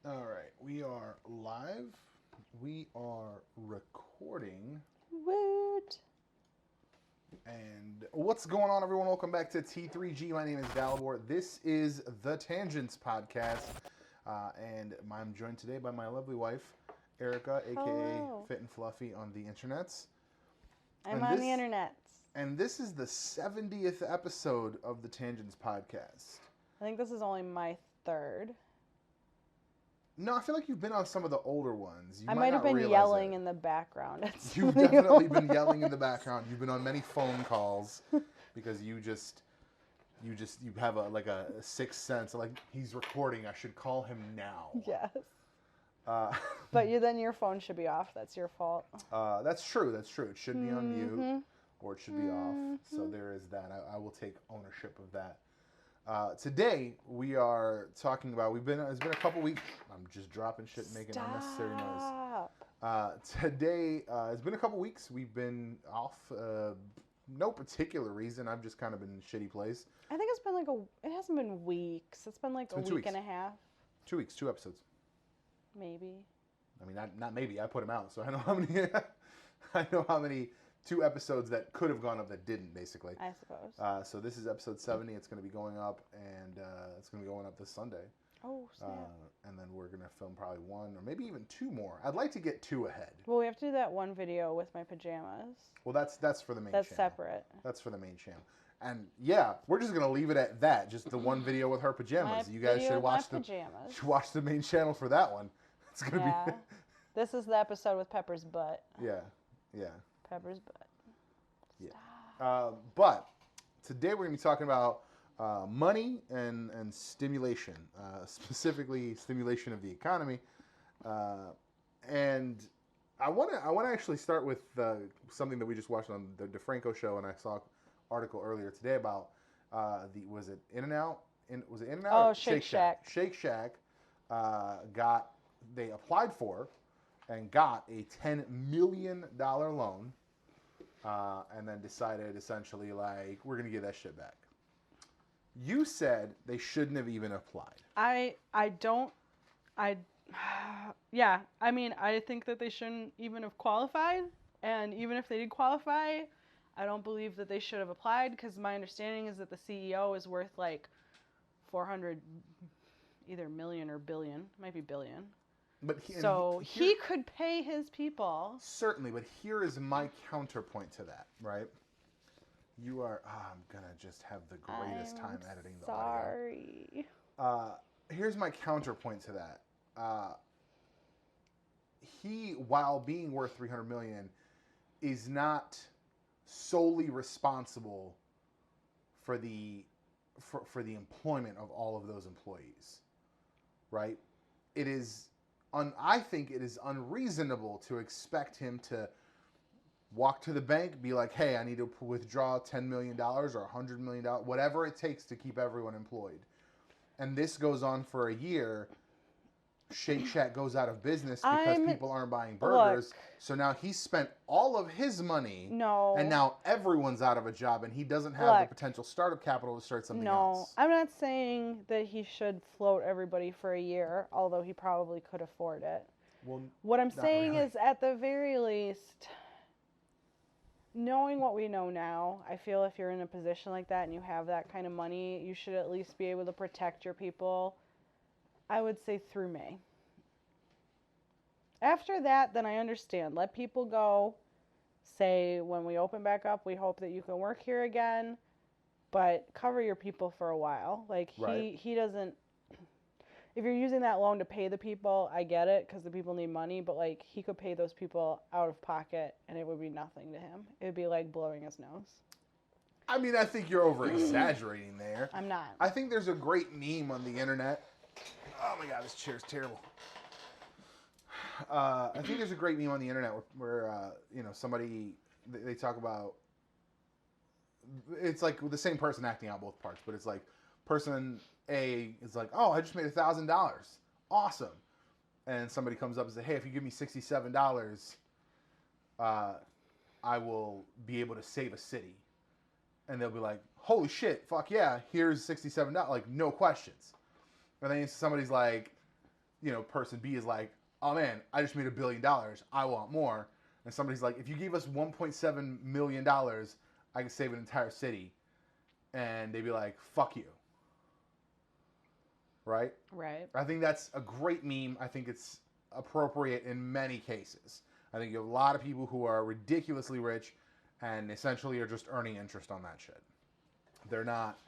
All right, we are live. We are recording. Woot! And what's going on, everyone? Welcome back to T3G. My name is Dalibor. This is the Tangents Podcast. And I'm joined today by my lovely wife, Erica, aka Hello. Fit and Fluffy on the internets. I'm on the internet. And this is the 70th episode of the Tangents Podcast. I think this is only my third. No, I feel like you've been on some of the older ones. I might have been yelling in the background. You've definitely been yelling in the background. You've been on many phone calls because you have a sixth sense. Like, he's recording. I should call him now. Yes. Uh, But then your phone should be off. That's your fault. that's true. That's true. It should be on mute or it should be off. So there is that. I will take ownership of that. Today we are talking about. It's been a couple weeks. I'm just dropping shit and making unnecessary noise. Today it's been a couple weeks. We've been off. No particular reason. I've just kind of been in a shitty place. I think it's been it hasn't been weeks. It's been like a week and a half. 2 weeks, 2 episodes. Maybe. I mean, not maybe. I put them out, so I know how many. I know how many 2 episodes that could have gone up that didn't, basically. I suppose. So this is episode 70. It's going to be going up, and it's going to be going up this Sunday. Oh, snap. And then we're going to film probably 1 or maybe even 2 more. I'd like to get 2 ahead. Well, we have to do that one video with my pajamas. Well, that's for the main channel. That's separate. That's for the main channel. And yeah, we're just going to leave it at that. Just the one video with her pajamas. You guys should watch the main channel for that one. It's going to be... This is the episode with Pepper's butt. Yeah. Pepper's butt. Yeah. But today we're going to be talking about money and stimulation, specifically stimulation of the economy. And I want to actually start with something that we just watched on the DeFranco show, and I saw an article earlier today about was it In-N-Out? Was it In-N-Out? Oh, Shake Shack. Shake Shack they applied for and got a $10 million loan. And then decided essentially, like, we're going to give that shit back. You said they shouldn't have even applied. I mean, I think that they shouldn't even have qualified. And even if they did qualify, I don't believe that they should have applied, because my understanding is that the CEO is worth like 400, either million or billion. It might be billion. But he could pay his people. Certainly, but here is my counterpoint to that, right? You are, I'm going to just have the greatest time editing the audio. Sorry. Here's my counterpoint to that. He, while being worth $300 million, is not solely responsible for the employment of all of those employees, right? I think it is unreasonable to expect him to walk to the bank, be like, hey, I need to withdraw $10 million or $100 million, whatever it takes to keep everyone employed. And this goes on for a year. Shake Shack goes out of business because people aren't buying burgers. Look, so now he's spent all of his money. No. And now everyone's out of a job, and he doesn't have the potential startup capital to start something else. No, I'm not saying that he should float everybody for a year, although he probably could afford it. Well, what I'm saying is, at the very least, knowing what we know now, I feel if you're in a position like that and you have that kind of money, you should at least be able to protect your people, I would say through May. After that, then I understand. Let people go. Say, when we open back up, we hope that you can work here again, but cover your people for a while. Like, he doesn't... If you're using that loan to pay the people, I get it, because the people need money, but, like, he could pay those people out of pocket, and it would be nothing to him. It would be like blowing his nose. I mean, I think you're over-exaggerating there. I'm not. I think there's a great meme on the internet. Oh, my God, this chair's terrible. I think there's a great meme on the internet where somebody, they talk about, it's like the same person acting out both parts, but it's like person A is like, oh, I just made $1,000. Awesome. And somebody comes up and says, hey, if you give me $67, I will be able to save a city. And they'll be like, holy shit, fuck yeah, here's $67, like, no questions. And then somebody's like, person B is like, oh man, I just made $1 billion. I want more. And somebody's like, if you gave us $1.7 million, I could save an entire city. And they'd be like, fuck you. Right? Right. I think that's a great meme. I think it's appropriate in many cases. I think you have a lot of people who are ridiculously rich and essentially are just earning interest on that shit. They're not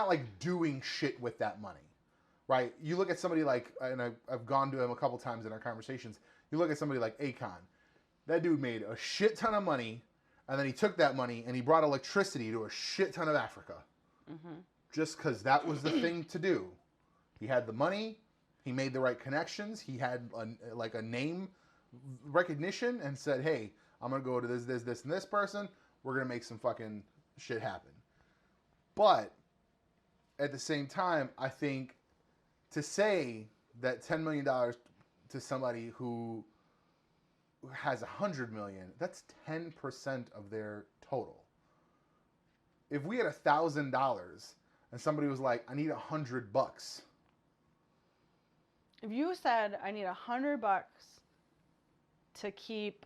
like doing shit with that money. Right? You look at somebody like, and I've gone to him a couple times in our conversations, you look at somebody like Akon. That dude made a shit ton of money, and then he took that money and he brought electricity to a shit ton of Africa. Mm-hmm. Just because that was the thing to do. He had the money, he made the right connections, he had a name recognition, and said, hey, I'm going to go to this, and this person, we're going to make some fucking shit happen. But at the same time, I think to say that $10 million to somebody who has $100 million, that's 10% of their total. If we had $1,000 and somebody was like, I need $100. If you said, I need $100 to keep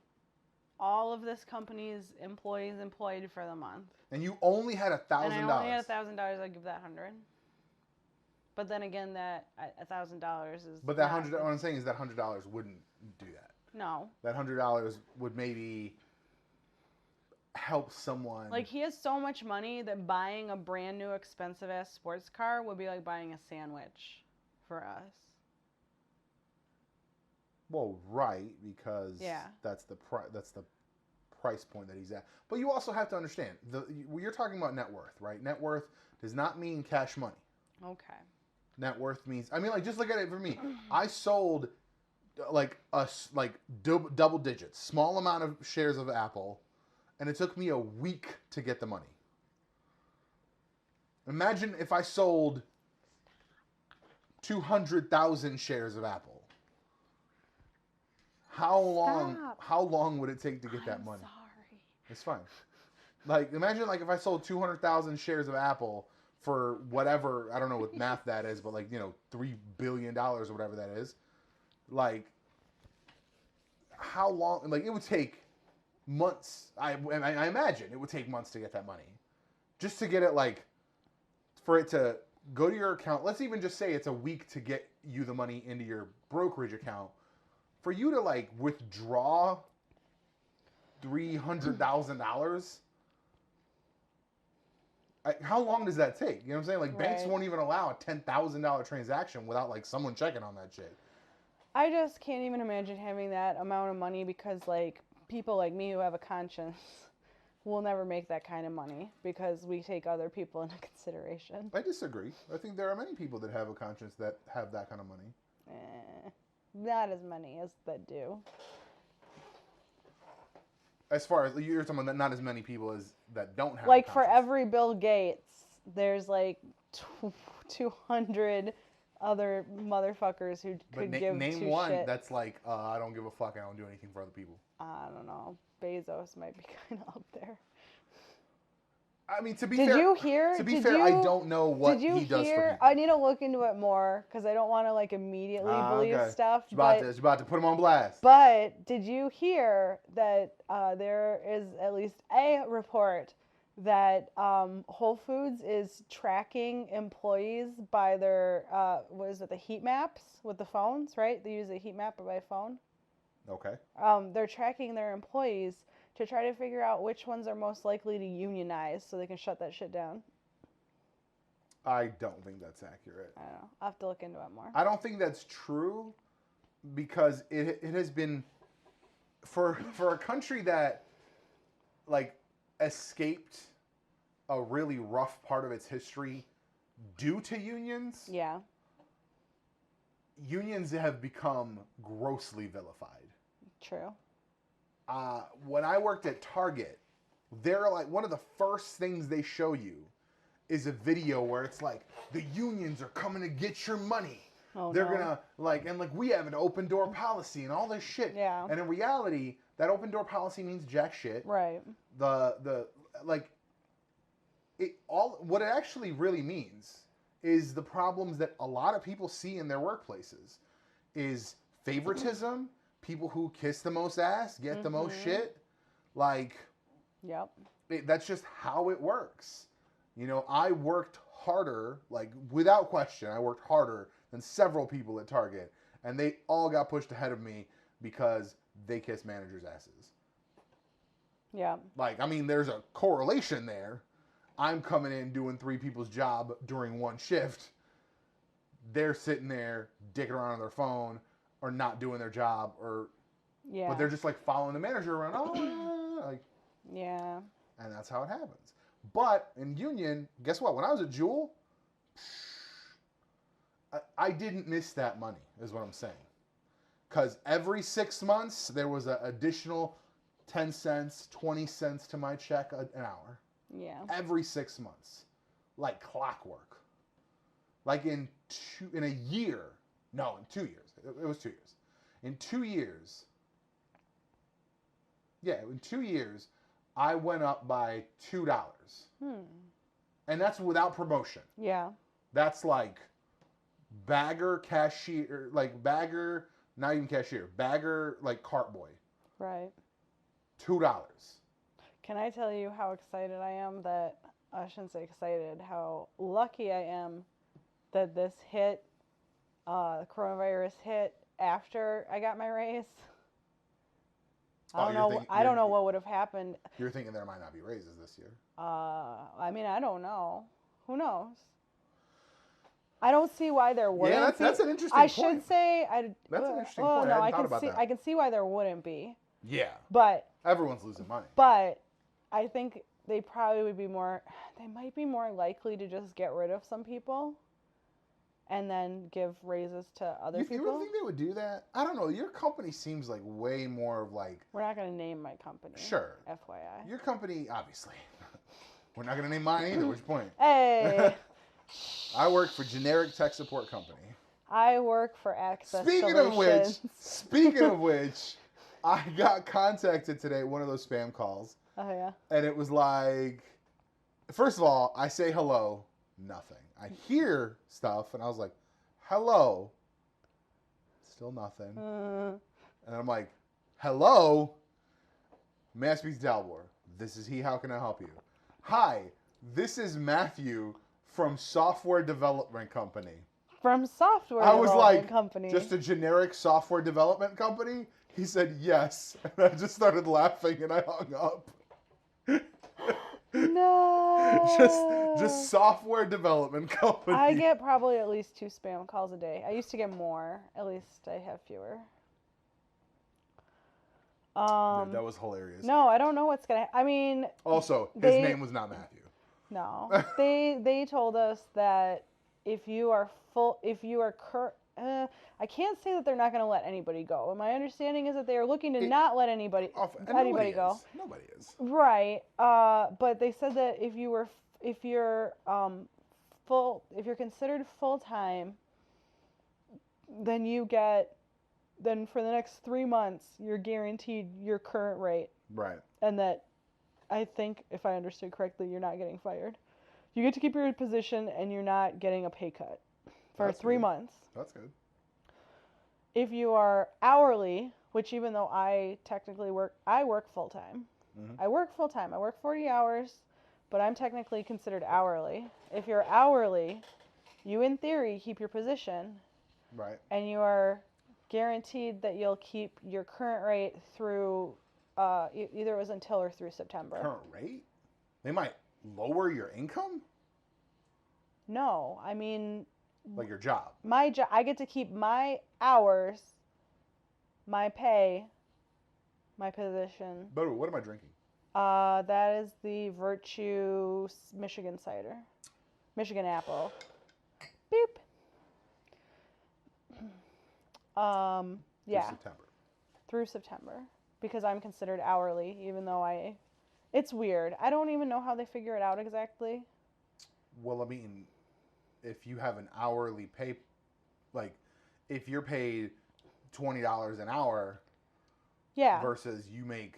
all of this company's employees employed for the month. And you only had $1,000. And I only had $1,000, I'd give that 100. But then again, that $1,000 is. But that $100, what I'm saying is that $100 wouldn't do that. No. That $100 would maybe help someone. Like, he has so much money that buying a brand new expensive ass sports car would be like buying a sandwich for us. Well, right, because that's the price point that he's at. But you also have to understand, you're talking about net worth, right? Net worth does not mean cash money. Okay. Net worth means, I mean, like, just look at it for me. I sold double digits, small amount of shares of Apple, and it took me a week to get the money. Imagine if I sold 200,000 shares of Apple. How long would it take to get that money? Sorry. It's fine. Like, imagine like if I sold 200,000 shares of Apple for whatever, I don't know what math that is, but like, $3 billion or whatever that is. Like, how long, like, it would take months. I imagine it would take months to get that money. Just to get it, like, for it to go to your account. Let's even just say it's a week to get you the money into your brokerage account. For you to, like, withdraw $300,000, how long does that take? You know what I'm saying? Like, banks won't even allow a $10,000 transaction without, like, someone checking on that shit. I just can't even imagine having that amount of money because, like, people like me who have a conscience will never make that kind of money because we take other people into consideration. I disagree. I think there are many people that have a conscience that have that kind of money. Not as many as that do. As far as you're talking about, not as many people as that don't have. Like, for every Bill Gates, there's like 200 other motherfuckers who could give name two one shit. That's like, I don't give a fuck. I don't do anything for other people. I don't know. Bezos might be kind of up there. I mean, to be fair, I don't know what he does for people. I need to look into it more because I don't want to like immediately believe stuff. You're about to put him on blast. But did you hear that there is at least a report that Whole Foods is tracking employees by their the heat maps with the phones, right? They use a heat map by phone. Okay. They're tracking their employees to try to figure out which ones are most likely to unionize so they can shut that shit down. I don't think that's accurate. I don't know. I'll have to look into it more. I don't think that's true because it has been for a country that like escaped a really rough part of its history due to unions. Yeah. Unions have become grossly vilified. True. When I worked at Target, they're like, one of the first things they show you is a video where it's like, the unions are coming to get your money. Oh, They're gonna we have an open door policy and all this shit. Yeah. And in reality, that open door policy means jack shit. Right. What it actually really means is the problems that a lot of people see in their workplaces. Is favoritism, people who kiss the most ass get the most shit. Like, yep. That's just how it works. You know, I worked harder, like, without question, I worked harder than several people at Target, and they all got pushed ahead of me because they kiss managers' asses. Yeah. Like, I mean, there's a correlation there. I'm coming in doing 3 people's job during one shift. They're sitting there dicking around on their phone or not doing their job, or but they're just like following the manager around. Oh, like, yeah. And that's how it happens. But in union, guess what? When I was at Jewel, I didn't miss that money, is what I'm saying. Because every 6 months, there was an additional 10 cents, 20 cents to my check an hour. Yeah. Every 6 months. Like clockwork. Like in a year. No, in 2 years. It was 2 years. In 2 years. Yeah, in 2 years, I went up by $2. And that's without promotion. Yeah. That's like bagger, cashier, like bagger, not even cashier, bagger, like cart boy. Right. $2. Can I tell you how excited I am that, I shouldn't say excited, how lucky I am that this hit, the coronavirus hit after I got my raise? I don't know what would have happened. You're thinking there might not be raises this year. I mean, I don't know. Who knows? I don't see why there wouldn't. Yeah, that's an interesting point. I should say that's an interesting point. No, I can see that. I can see why there wouldn't be. Yeah. But everyone's losing money. But I think they probably would be more. They might be more likely to just get rid of some people, and then give raises to other people. You really think they would do that? I don't know. Your company seems like way more of like. We're not going to name my company. Sure. FYI. Your company, obviously. We're not going to name mine either. What's your point? Hey. I work for generic tech support company. I work for Access Speaking of which, I got contacted today, one of those spam calls. Oh, yeah. And it was like, first of all, I say hello, nothing. I hear stuff, and I was like, hello, still nothing. And I'm like, hello, may I speak to Dalbor? This is he, how can I help you? Hi, this is Matthew from Software Development Company. From Software Development Company? I was like, just a generic software development company? He said, yes. And I just started laughing, and I hung up. No. Just software development company. I get probably at least 2 spam calls a day. I used to get more. At least I have fewer. Dude, that was hilarious. No, I don't know what's gonna. I mean. Also, his name was not Matthew. No, they told us that if you are I can't say that they're not going to let anybody go. My understanding is that they are looking to not let anybody go. Nobody is. Right. But they said that if you're considered full time, then for the next 3 months you're guaranteed your current rate. Right. And that, I think, if I understood correctly, you're not getting fired. You get to keep your position and you're not getting a pay cut for 3 months. That's good. If you are hourly, which even though I technically work full-time. Mm-hmm. I work full-time. I work 40 hours, but I'm technically considered hourly. If you're hourly, you in theory keep your position. Right. And you are guaranteed that you'll keep your current rate through either it was until or through September. Current rate? They might lower your income? No, I mean... Like your job? My job. I get to keep my hours, my pay, my position. But what am I drinking? That is the Virtue Michigan cider. Michigan apple. Beep. Yeah. Through September. Because I'm considered hourly, even though it's weird. I don't even know how they figure it out exactly. Well, I mean, if you have an hourly pay, like, if you're paid $20 an hour, yeah, versus you make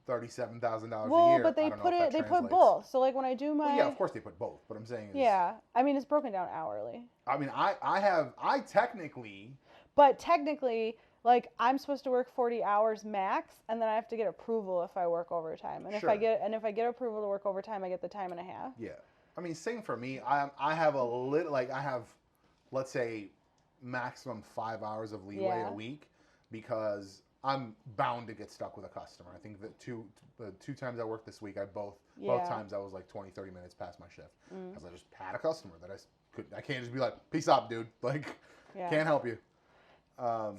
$37,000 a Well, year. but they I don't know if that they put translates. both. So like when I do my Well, yeah, of course they put both. But I'm saying is, yeah, I mean it's broken down hourly. I mean, I technically. But technically, like I'm supposed to work 40 hours max, and then I have to get approval if I work overtime. And Sure. if I get approval to work overtime, I get the time and a half. Yeah, I mean, same for me. I have a little like I have, let's say, maximum 5 hours of leeway Yeah. a week because I'm bound to get stuck with a customer. I think that the two times I worked this week, both Yeah. times I was like 20, 30 minutes past my shift because I just had a customer that I can't just be like, peace out, dude. Like, Yeah. can't help you.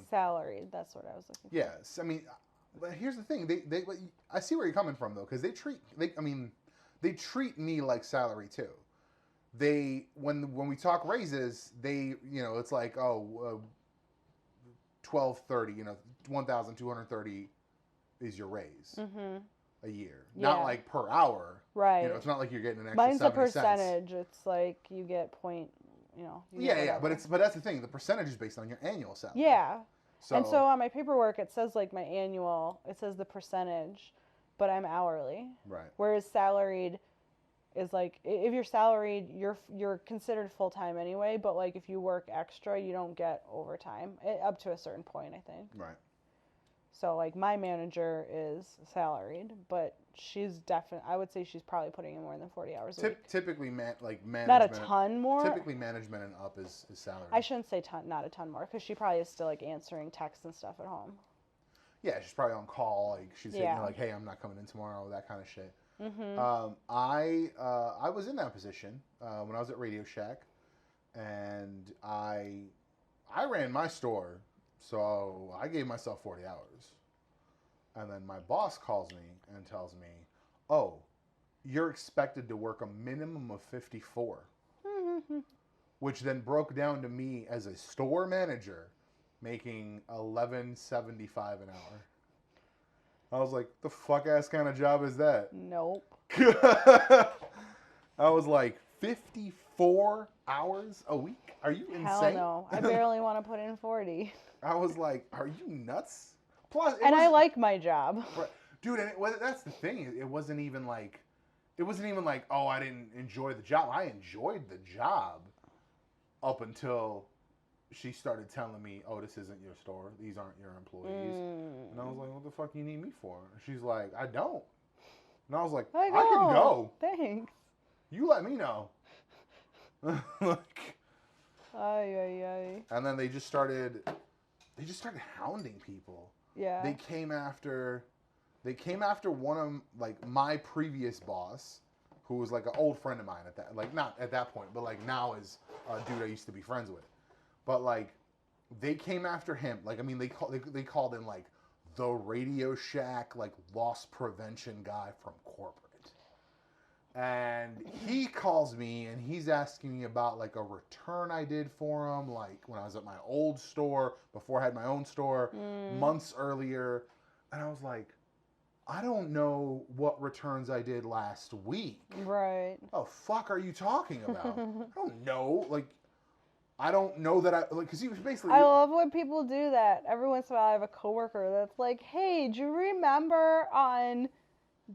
Salaried. That's what I was looking for. Yes, I mean, but here's the thing. I see where you're coming from though, because they treat me like salary too. When we talk raises, it's like 1,230, 1,230 is your raise a year, not like per hour. Right. It's not like you're getting an extra. Mine's a 70 percentage. cents. It's like you get point. Yeah, but that's the thing. The percentage is based on your annual salary. Yeah. So on my paperwork it says like my annual. It says the percentage, but I'm hourly. Right. Whereas salaried is like if you're salaried, you're considered full time anyway. But like if you work extra, you don't get overtime up to a certain point, I think. Right. So like my manager is salaried, but she's I would say she's probably putting in more than 40 hours a week. Typically, management. Not a ton more. Typically, management and up is salary. I shouldn't say not a ton more, because she probably is still like answering texts and stuff at home. Yeah, she's probably on call. Like she's saying, like, "Hey, I'm not coming in tomorrow." That kind of shit. I was in that position when I was at Radio Shack, and I ran my store, so I gave myself 40 hours. And then my boss calls me and tells me, "Oh, you're expected to work a minimum of 54." Which then broke down to me as a store manager making $11.75 an hour. I was like, the fuck ass kind of job is that? Nope. I was like, 54 hours a week? Are you insane? Hell no. I barely want to put in 40. I was like, are you nuts? Plus, I like my job. Dude, and that's the thing. It wasn't even like, oh, I didn't enjoy the job. I enjoyed the job up until she started telling me, oh, this isn't your store. These aren't your employees. And I was like, what the fuck you need me for? She's like, I don't. And I was like, I can go. Thanks. You let me know. And then they just started hounding people. Yeah. They came after one of like my previous boss, who was like an old friend of mine at that, like not at that point, but like now is a dude I used to be friends with. But like they came after him. Like I mean they called him like the Radio Shack like loss prevention guy from corporate. And he calls me and he's asking me about like a return I did for him, like when I was at my old store, before I had my own store, months earlier. And I was like, I don't know what returns I did last week. Right. Oh, fuck are you talking about? I don't know. Like, I don't know that because he was basically... I love when people do that. Every once in a while I have a coworker that's like, hey, do you remember on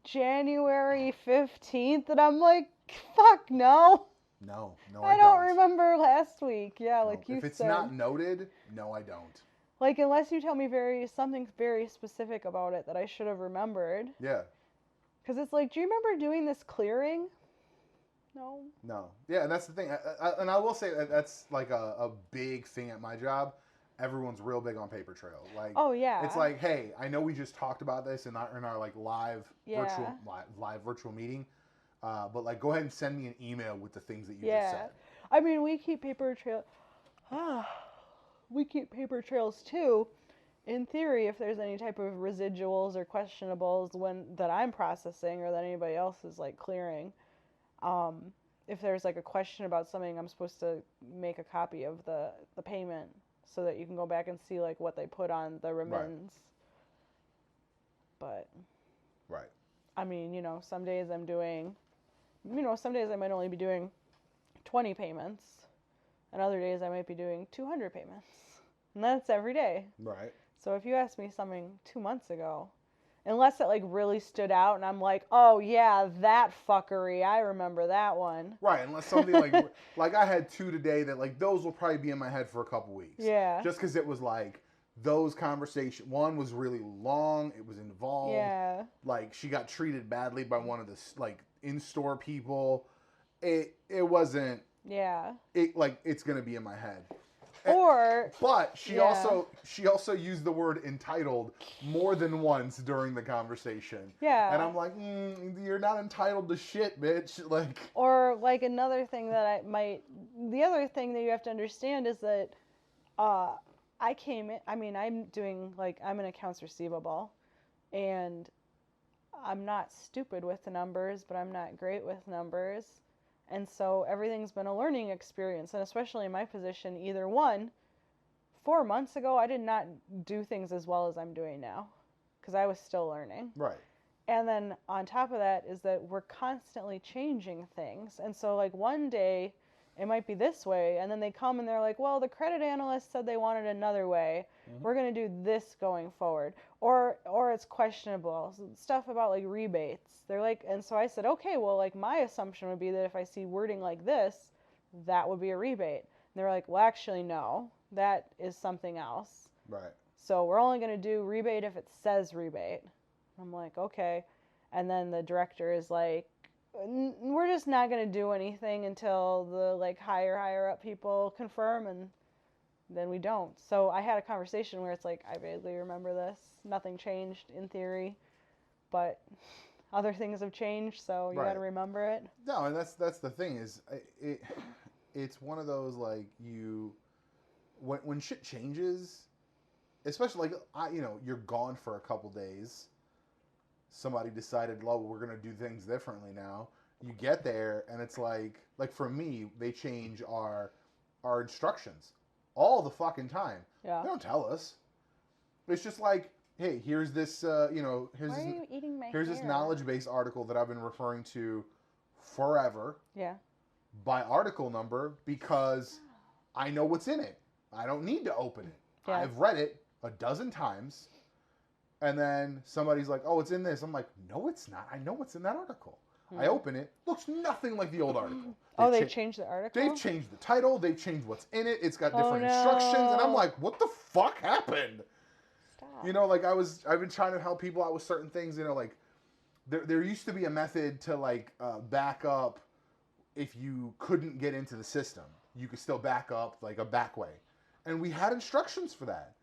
January 15th? And I'm like, fuck, no. No, I don't remember last week. Yeah, no, like you said. If it's not noted, no, I don't. Like, unless you tell me something very specific about it that I should have remembered. Yeah. Because it's like, do you remember doing this clearing? No. No. Yeah, and that's the thing. And I will say that's like a big thing at my job. Everyone's real big on paper trail. Like, oh yeah. It's like, hey, I know we just talked about this in our like live virtual meeting, but like, go ahead and send me an email with the things that you just said. I mean, we keep paper trail. We keep paper trails too. In theory, if there's any type of residuals or questionables that I'm processing or that anybody else is like clearing, if there's like a question about something, I'm supposed to make a copy of the payment so that you can go back and see like what they put on the remittance. But I mean, some days I'm doing, some days I might only be doing 20 payments, and other days I might be doing 200 payments. And that's every day. Right. So if you asked me something 2 months ago, Unless it like really stood out and I'm like, oh yeah, that fuckery, I remember that one. Right, unless something like I had two today that like those will probably be in my head for a couple weeks. Yeah. Just because it was like those conversations. One was really long. It was involved. Yeah. Like she got treated badly by one of the like in-store people. It wasn't. Yeah. It like it's gonna be in my head. But she also used the word entitled more than once during the conversation. Yeah. And I'm like, you're not entitled to shit, bitch. Like. Or like another thing that the other thing that you have to understand is that, I came in. I mean, I'm in accounts receivable, and I'm not stupid with the numbers, but I'm not great with numbers. And so everything's been a learning experience. And especially in my position, 4 months ago, I did not do things as well as I'm doing now because I was still learning. Right. And then on top of that is that we're constantly changing things. And so like one day it might be this way. And then they come and they're like, well, the credit analyst said they wanted another way. Mm-hmm. We're going to do this going forward. Or it's questionable. Stuff about like rebates. They're like, and so I said, okay, well, like my assumption would be that if I see wording like this, that would be a rebate. And they're like, well, actually, no, that is something else. Right. So we're only going to do rebate if it says rebate. I'm like, okay. And then the director is like, we're just not going to do anything until the like higher up people confirm, and then we don't. So I had a conversation where it's like, I vaguely remember this. Nothing changed in theory, but other things have changed, so you got to remember it. No, and that's the thing is, it's one of those like when shit changes, especially like you're gone for a couple days. Somebody decided, well, we're gonna do things differently now. You get there, and it's like for me, they change our instructions all the fucking time. Yeah. They don't tell us. It's just like, hey, here's this, here's this knowledge-based article that I've been referring to forever. Yeah. By article number because I know what's in it. I don't need to open it. Yeah. I've read it a dozen times. And then somebody's like, oh, it's in this. I'm like, no, it's not. I know what's in that article. I open it. Looks nothing like the old article. They've changed the article? They've changed the title. They've changed what's in it. It's got different instructions. And I'm like, what the fuck happened? Stop. Like I've been trying to help people out with certain things. Like there used to be a method to like back up if you couldn't get into the system. You could still back up like a back way. And we had instructions for that.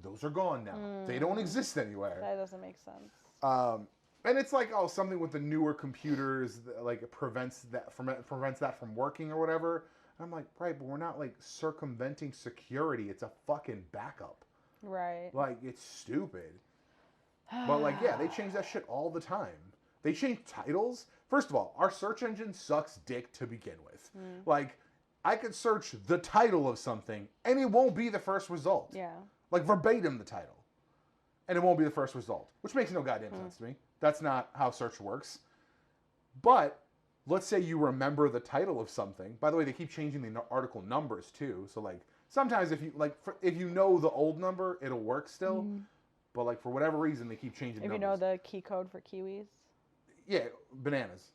Those are gone now. They don't exist anywhere. That doesn't make sense. And it's like, oh, something with the newer computers, like it prevents that from working or whatever. And I'm like, right, but we're not like circumventing security. It's a fucking backup. Right. Like, it's stupid. But like, yeah, they change that shit all the time. They change titles. First of all, our search engine sucks dick to begin with. Like, I could search the title of something and it won't be the first result. Yeah. Like verbatim the title. And it won't be the first result. Which makes no goddamn sense to me. That's not how search works. But let's say you remember the title of something. By the way, they keep changing the article numbers too. So like sometimes if you know the old number, it'll work still. But like for whatever reason, they keep changing numbers. If you know the key code for kiwis. Yeah, bananas.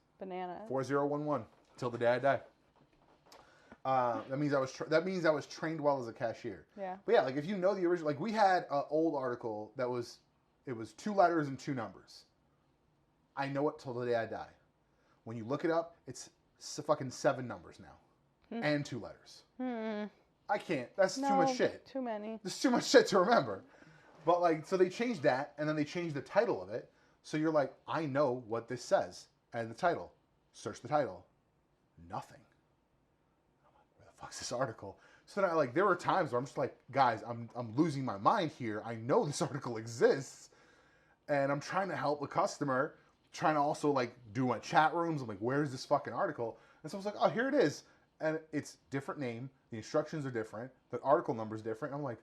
4011 till the day I die. That means I was trained well as a cashier. Yeah. But yeah, like if you know the original, like we had an old article that was 2 letters and 2 numbers. I know it till the day I die. When you look it up, it's fucking 7 numbers now and 2 letters. I can't. That's too much shit. Too many. There's too much shit to remember. But like, so they changed that, and then they changed the title of it. So you're like, I know what this says, and the title. Search the title. Nothing. Fuck's this article? So now, like, there were times where I'm just like, guys, I'm losing my mind here. I know this article exists, and I'm trying to help a customer, trying to also like do my chat rooms. I'm like, where's this fucking article? And so I was like, oh, here it is, and it's different name. The instructions are different. The article number is different. I'm like,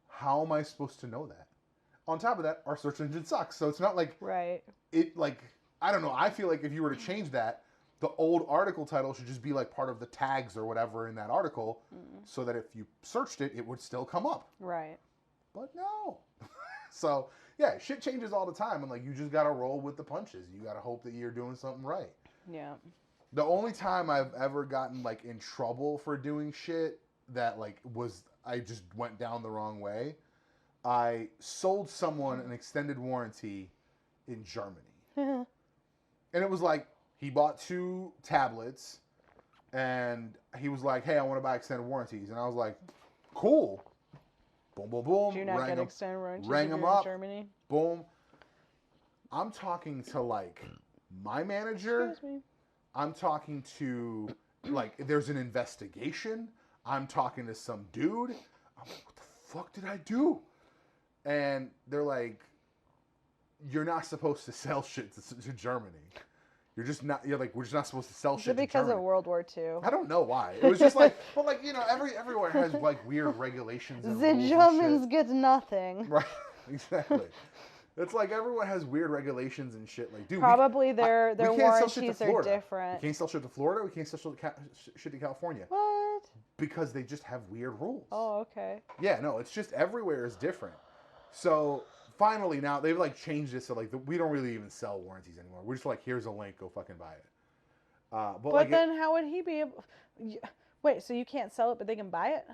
how am I supposed to know that? On top of that, our search engine sucks. So it's not like it like I don't know. I feel like if you were to change that, the old article title should just be like part of the tags or whatever in that article so that if you searched it, it would still come up. Right. But no. So, yeah, shit changes all the time. And, like, you just got to roll with the punches. You got to hope that you're doing something right. Yeah. The only time I've ever gotten, like, in trouble for doing shit that, like, I just went down the wrong way, I sold someone an extended warranty in Germany. And it was like, he bought 2 tablets, and he was like, hey, I want to buy extended warranties. And I was like, cool. Boom, boom, boom. Did you not get extended warranties rang if them you're up, in Germany? Boom. I'm talking to, like, my manager. Excuse me. I'm talking to, like, there's an investigation. I'm talking to some dude. I'm like, what the fuck did I do? And they're like, you're not supposed to sell shit to Germany. You're just not. You're like, we're just not supposed to sell shit. Is it because of World War II? I don't know why. It was just like, but like, you know, everywhere has like weird regulations. And the rules Germans and get nothing. right? Exactly. It's like everyone has weird regulations and shit. Like, dude, probably their warranties are We different. can't sell shit to Florida. We can't sell shit to California. What? Because they just have weird rules. Oh, okay. Yeah, no, it's just everywhere is different. So finally, now they've like changed it so like we don't really even sell warranties anymore. We're just like, here's a link, go fucking buy it. But like then how would he be able? Wait, so you can't sell it, but they can buy it?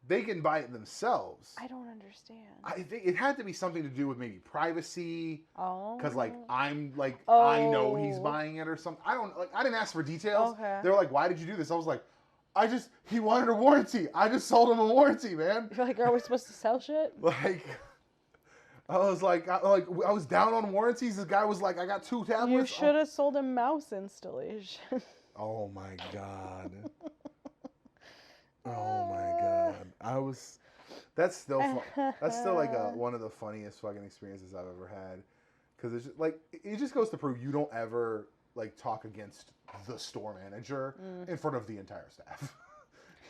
They can buy it themselves. I don't understand. I think it had to be something to do with maybe privacy. Oh. Because like I know he's buying it or something. I didn't ask for details. Okay. They were like, why did you do this? I was like, he wanted a warranty. I just sold him a warranty, man. You're like, are we supposed to sell shit? Like, I was down on warranties. This guy was like, I got 2 tablets. You should have sold him mouse installation. Oh my god. Oh my god. That's still fun. That's still like one of the funniest fucking experiences I've ever had. Because it's just, like, it just goes to prove you don't ever like talk against the store manager in front of the entire staff.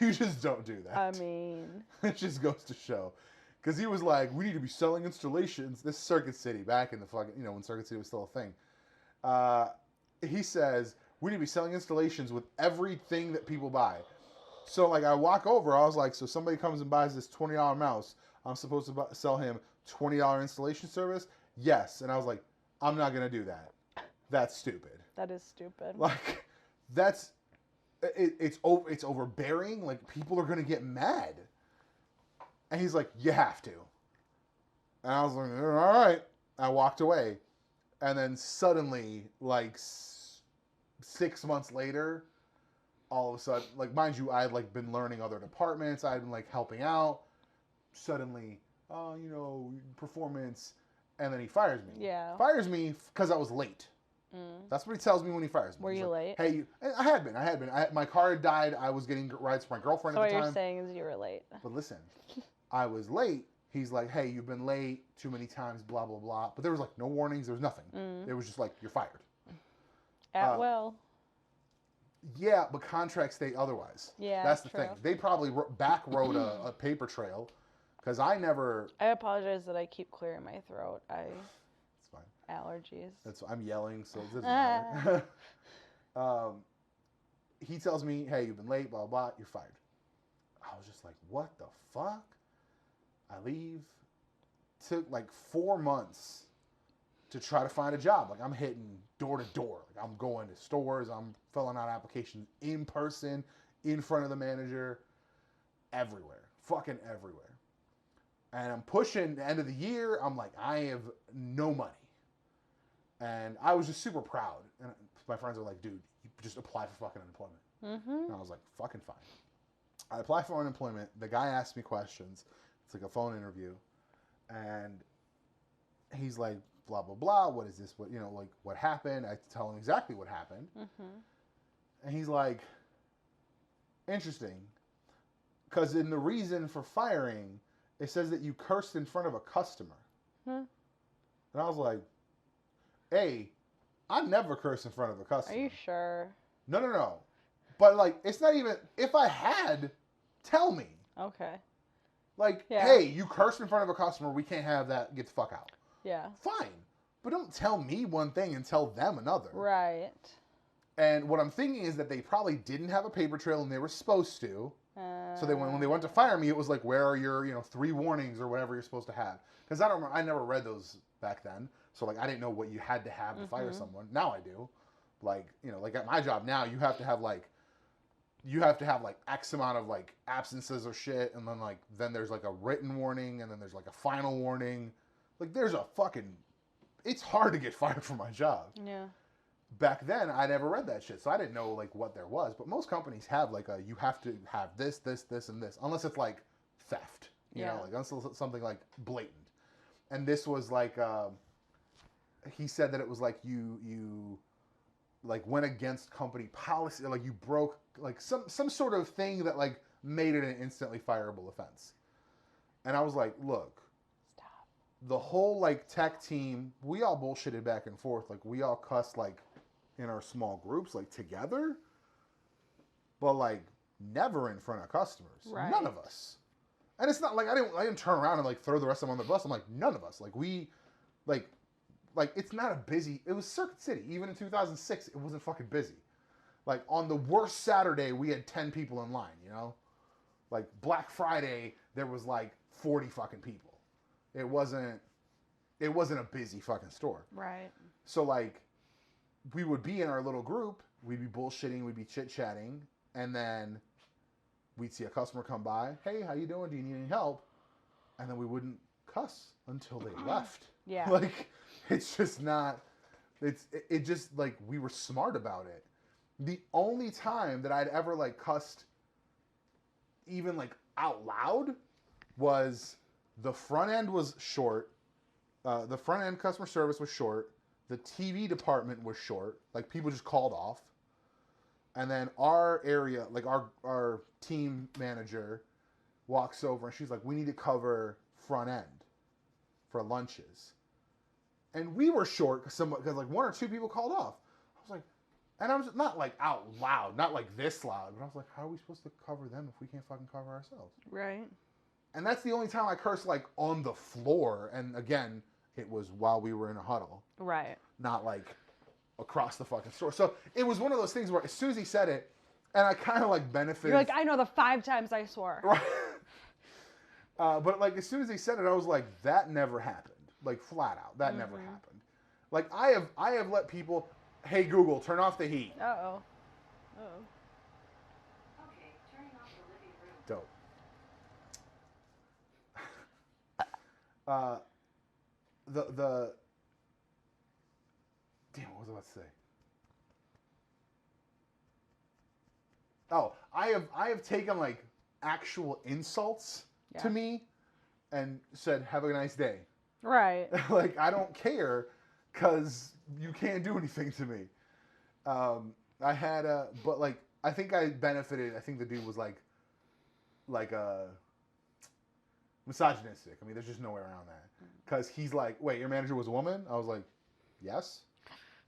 You just don't do that. I mean, it just goes to show. Because he was like, we need to be selling installations. This is Circuit City, back in the fucking, when Circuit City was still a thing. He says, we need to be selling installations with everything that people buy. So, like, I walk over, I was like, so somebody comes and buys this $20 mouse. I'm supposed to sell him $20 installation service? Yes. And I was like, I'm not going to do that. That's stupid. That is stupid. Like, it's overbearing. Like, people are going to get mad. And he's like, you have to. And I was like, all right. I walked away. And then suddenly, like 6 months later, all of a sudden, like, mind you, I had like been learning other departments. I had been like helping out. Suddenly, performance. And then he fires me. Yeah. Fires me because I was late. That's what he tells me when he fires me. Were you late? Hey, I had been. My car had died. I was getting rides for my girlfriend at the time. So what you're saying is you were late. But listen, I was late. He's like, hey, you've been late too many times, blah, blah, blah. But there was like no warnings. There was nothing. It was just like, you're fired. At will. Yeah, but contracts state otherwise. Yeah, that's the true. thing. They probably back-wrote a paper trail because I never... I apologize that I keep clearing my throat. It's fine. Allergies. I'm yelling, so it doesn't matter. He tells me, hey, you've been late, blah, blah, blah, you're fired. I was just like, what the fuck? I leave. Took like 4 months to try to find a job. Like, I'm hitting door to door. Like, I'm going to stores. I'm filling out applications in person, in front of the manager, everywhere. Fucking everywhere. And I'm pushing the end of the year. I'm like, I have no money. And I was just super proud. And my friends are like, dude, you just apply for fucking unemployment. And I was like, fucking fine. I apply for unemployment. The guy asked me questions. It's like a phone interview. And he's like, blah, blah, blah. What is this? What happened? I tell him exactly what happened. And he's like, interesting. Because in the reason for firing, it says that you cursed in front of a customer. And I was like, hey, I never curse in front of a customer. Are you sure? No. But, like, it's not even... If I had, tell me. Okay. Like, yeah. Hey, you cursed in front of a customer. We can't have that. Get the fuck out. Yeah. Fine. But don't tell me one thing and tell them another. Right. And what I'm thinking is that they probably didn't have a paper trail and they were supposed to. So when they went to fire me, it was like, where are your 3 warnings or whatever you're supposed to have? Because I never read those back then. So like I didn't know what you had to have to fire someone. Now I do. Like like at my job now, you have to have like X amount of like absences or shit, and then there's like a written warning, and then there's like a final warning. Like there's a fucking, it's hard to get fired from my job. Yeah. Back then, I never read that shit, so I didn't know like what there was. But most companies have like you have to have this, and this, unless it's like theft, you know, like unless it's something like blatant. And this was like, he said that it was like you like went against company policy, like you broke like some sort of thing that like made it an instantly fireable offense. And I was like, look. Stop. The whole like tech team, we all bullshitted back and forth. Like we all cussed like in our small groups, like together, but like never in front of customers. Right. None of us. And it's not like I didn't turn around and like throw the rest of them on the bus. I'm like, none of us. Like we, like it's not a busy. It was Circuit City. Even in 2006, it wasn't fucking busy. Like on the worst Saturday, we had 10 people in line. You know, like Black Friday, there was like 40 fucking people. It wasn't a busy fucking store. Right. So like we would be in our little group, we'd be bullshitting, we'd be chit-chatting, and then we'd see a customer come by, hey, how you doing? Do you need any help? And then we wouldn't cuss until they left. Yeah. Like it's just not, it just like we were smart about it. The only time that I'd ever like cussed even like out loud was the front end was short. The front end customer service was short. The TV department was short. Like people just called off. And then our area, like our team manager walks over and she's like, we need to cover front end for lunches. And we were short because like 1 or 2 people called off. I was like, and I was not like out loud, not like this loud, but I was like, how are we supposed to cover them if we can't fucking cover ourselves? Right. And that's the only time I cursed like on the floor. And again, it was while we were in a huddle. Right. Not like across the fucking store. So it was one of those things where as soon as he said it, and I kind of like benefited. You're like, I know the 5 times I swore. Right. But like as soon as he said it, I was like, that never happened. Like flat out, that never happened. Like I have let people, hey Google, turn off the heat. Uh-oh. Okay, turning off the living room. Dope. The damn, what was I about to say? Oh, I have taken like actual insults to me and said, have a nice day. Right. Like I don't care because you can't do anything to me. I had but like I think I benefited. I think the dude was like misogynistic. I mean, there's just no way around that. Because he's like, wait, your manager was a woman? I was like, yes.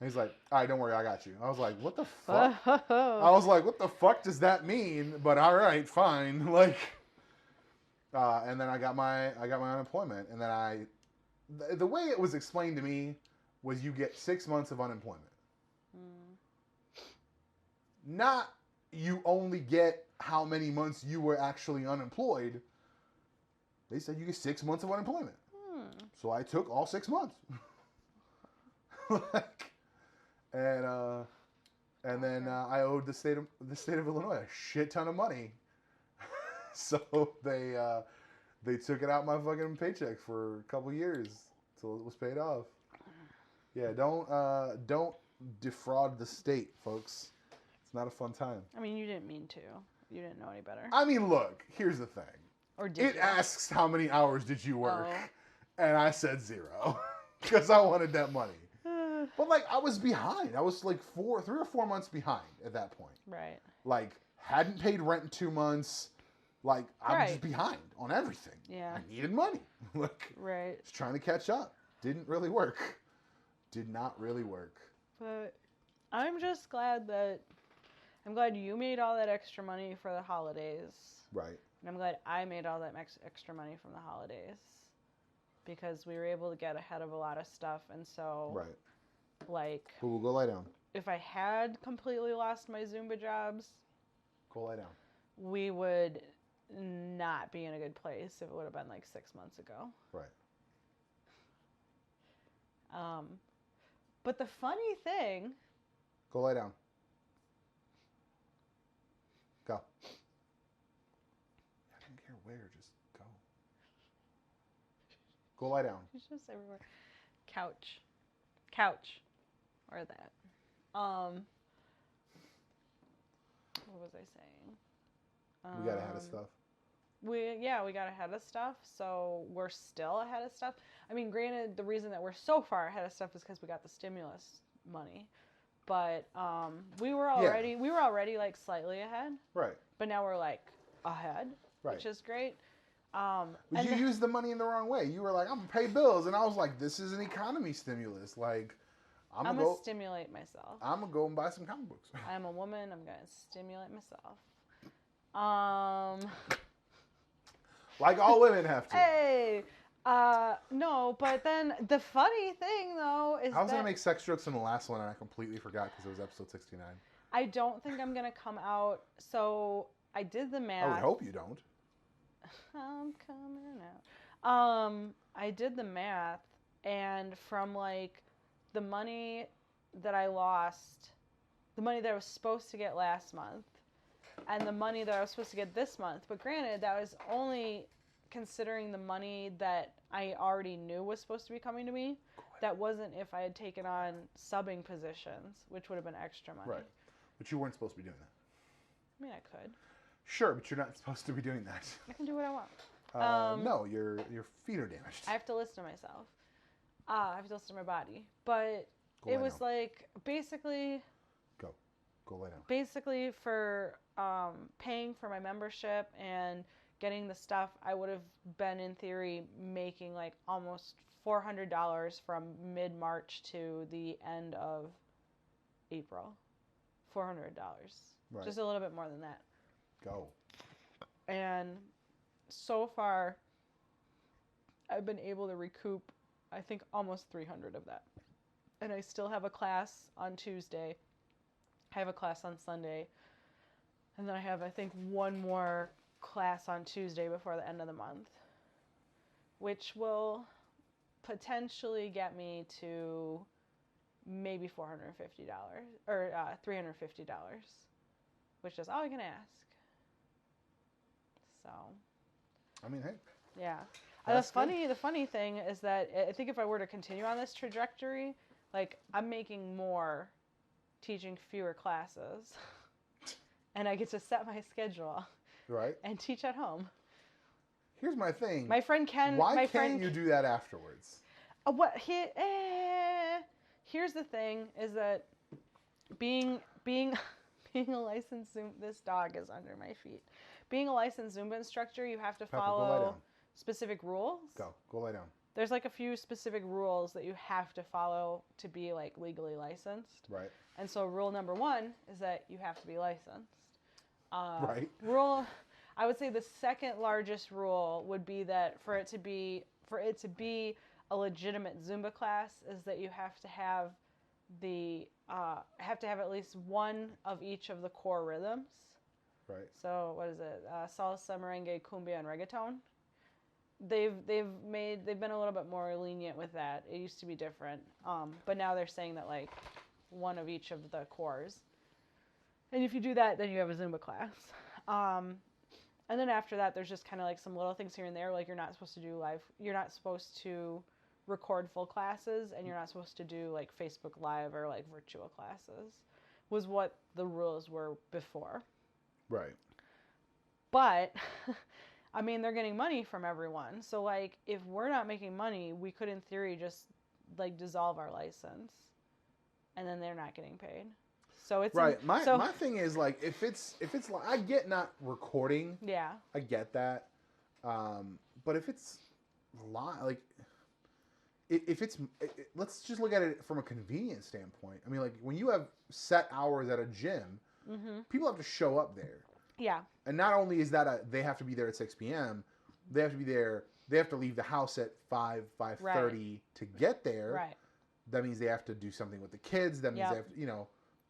And he's like, all right, don't worry, I got you. I was like, what the fuck? I was like, what the fuck does that mean? But all right, fine. Like, and then I got my unemployment. And then the way it was explained to me was you get 6 months of unemployment. Not you only get how many months you were actually unemployed. They said you get 6 months of unemployment. So I took all 6 months. And then I owed the state of Illinois a shit ton of money. So they took it out my fucking paycheck for a couple years till it was paid off. Yeah, don't defraud the state, folks. It's not a fun time. I mean, you didn't mean to. You didn't know any better. I mean, look, here's the thing. Or did it you? asks how many hours did you work, Oh. and I said 0 because I wanted that money. But like I was behind. I was like 3 or 4 months behind at that point. Right. Like hadn't paid rent in 2 months. Like I was just behind on everything. Yeah. I needed money. Like right. was trying to catch up. Didn't really work. Did not really work. But I'm just glad you made all that extra money for the holidays. Right. And I'm glad I made all that extra money from the holidays. Because we were able to get ahead of a lot of stuff. And so, right. Like, But we'll go lie down. if I had completely lost my Zumba jobs, Go lie down. we would not be in a good place if it would have been like 6 months ago. Right. But the funny thing... Go lie down. Go. I don't care where, just go. Go lie down. It's just everywhere. Couch. Or that. What was I saying? We got ahead of stuff. We got ahead of stuff, so we're still ahead of stuff. I mean, granted, the reason that we're so far ahead of stuff is because we got the stimulus money, but we were already like slightly ahead. Right. But now we're like ahead, which is great. But you used the money in the wrong way. You were like, I'm gonna pay bills, and I was like, this is an economy stimulus. Like, I'm gonna stimulate myself. I'm gonna go and buy some comic books. I'm a woman. I'm gonna stimulate myself. Like all women have to. Hey, no, but then the funny thing though is I was gonna make sex jokes in the last one, and I completely forgot because it was episode 69. I don't think I'm gonna come out. So I did the math. I would hope you don't. I'm coming out. I did the math, and from like the money that I lost, the money that I was supposed to get last month, and the money that I was supposed to get this month. But granted, that was only considering the money that I already knew was supposed to be coming to me. That wasn't if I had taken on subbing positions, which would have been extra money. Right. But you weren't supposed to be doing that. I mean, I could. Sure, but you're not supposed to be doing that. I can do what I want. No, your feet are damaged. I have to listen to myself. I have to listen to my body. But it was like basically... Go lay down. Basically for paying for my membership and getting the stuff, I would have been in theory making like almost $400 from mid-March to the end of April. $400. Right. Just a little bit more than that. Go. And so far, I've been able to recoup, I think, almost 300 of that. And I still have a class on Tuesday. I have a class on Sunday. And then I have, I think, one more class on Tuesday before the end of the month, which will potentially get me to maybe $450 or $350, which is all I can ask. So, I mean, hey. Yeah. The funny thing is that I think if I were to continue on this trajectory, like I'm making more teaching fewer classes, and I get to set my schedule. Right. And teach at home. Here's my thing. My friend Ken. Why can't you do that afterwards? Here's the thing: is that being a licensed Zumba, this dog is under my feet. Being a licensed Zumba instructor, you have to follow specific rules. Go lie down. There's like a few specific rules that you have to follow to be like legally licensed. Right. And so rule number 1 is that you have to be licensed. Right. I would say the second largest rule would be that for it to be a legitimate Zumba class is that you have to have at least one of each of the core rhythms. Right. So what is it? Salsa, merengue, cumbia, and reggaeton. They've been a little bit more lenient with that. It used to be different, but now they're saying that like one of each of the cores. And if you do that, then you have a Zumba class. And then after that, there's just kind of like some little things here and there. Like you're not supposed to record full classes, and you're not supposed to do like Facebook Live or like virtual classes, was what the rules were before. Right. But, I mean, they're getting money from everyone. So like, if we're not making money, we could in theory just like dissolve our license, and then they're not getting paid. So it's right. My thing is like if it's I get not recording. Yeah. I get that, but if it's like if it's let's just look at it from a convenience standpoint. I mean, like when you have set hours at a gym, people have to show up there. Yeah. And not only is that they have to be there at 6 p.m., they have to be there. They have to leave the house at 5:30 right. to get there. Right. That means they have to do something with the kids. That means they have to,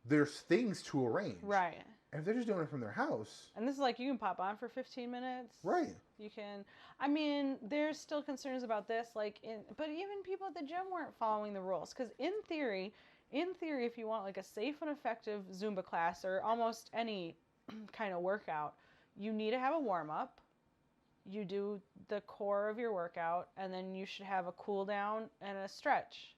there's things to arrange. Right. And if they're just doing it from their house. And this is like, you can pop on for 15 minutes. Right. You can, I mean, there's still concerns about this, like, but even people at the gym weren't following the rules. Because in theory, if you want like a safe and effective Zumba class or almost any kind of workout, you need to have a warm-up. You do the core of your workout, and then you should have a cool down and a stretch.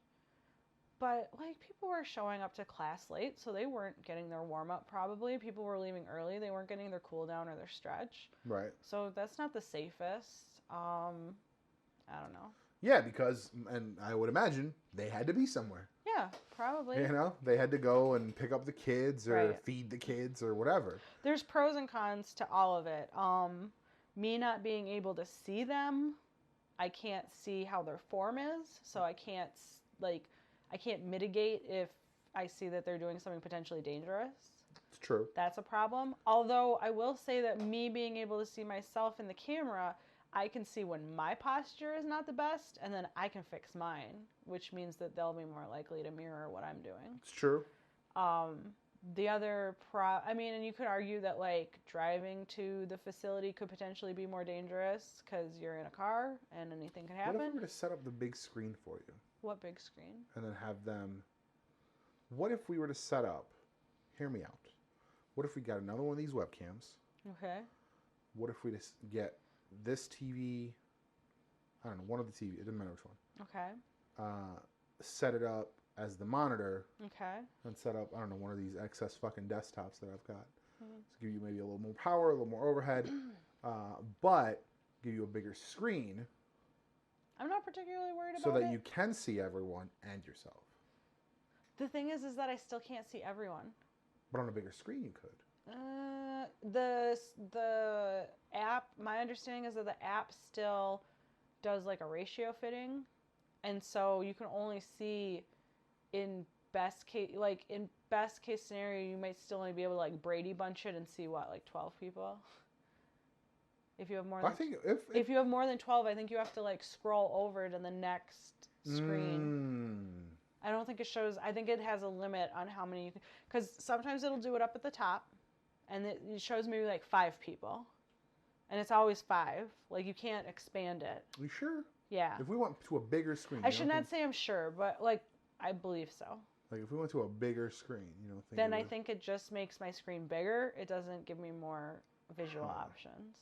But, like, people were showing up to class late, so they weren't getting their warm-up probably. People were leaving early. They weren't getting their cool down or their stretch. Right. So that's not the safest. I don't know. Yeah, because, and I would imagine, they had to be somewhere. Yeah, probably. You know? They had to go and pick up the kids or Right. feed the kids or whatever. There's pros and cons to all of it. Me not being able to see them, I can't see how their form is, so I can't, I can't mitigate if I see that they're doing something potentially dangerous. It's true. That's a problem. Although I will say that me being able to see myself in the camera, I can see when my posture is not the best, and then I can fix mine, which means that they'll be more likely to mirror what I'm doing. It's true. The other and you could argue that, like, driving to the facility could potentially be more dangerous because you're in a car and anything can happen. What if we were to set up the big screen for you? What big screen? And then have them... What if we were to set up... Hear me out. What if we got another one of these webcams? Okay. What if we just get this TV... I don't know, one of the TV. It doesn't matter which one. Okay. Set it up as the monitor. Okay. And set up, I don't know, one of these excess fucking desktops that I've got. To give you maybe a little more power, a little more overhead, but give you a bigger screen. I'm not particularly worried about so that it. you can see everyone and yourself. The thing is that I still can't see everyone. But on a bigger screen you could. The app, my understanding is that the app still does like a ratio fitting. And so you can only see in best case scenario, you might still only be able to like Brady Bunch it and see like 12 people. If you have more than if you have more than 12, I think you have to like scroll over to the next screen. I don't think it shows. I think it has a limit on how many you can, because sometimes it'll do it up at the top, and it shows maybe like 5 people, and it's always 5. Like you can't expand it. Are you sure? Yeah. If we went to a bigger screen, I should not say I'm sure, but like I believe so. Like if we went to a bigger screen, you know. Then I think it just makes my screen bigger. It doesn't give me more visual options.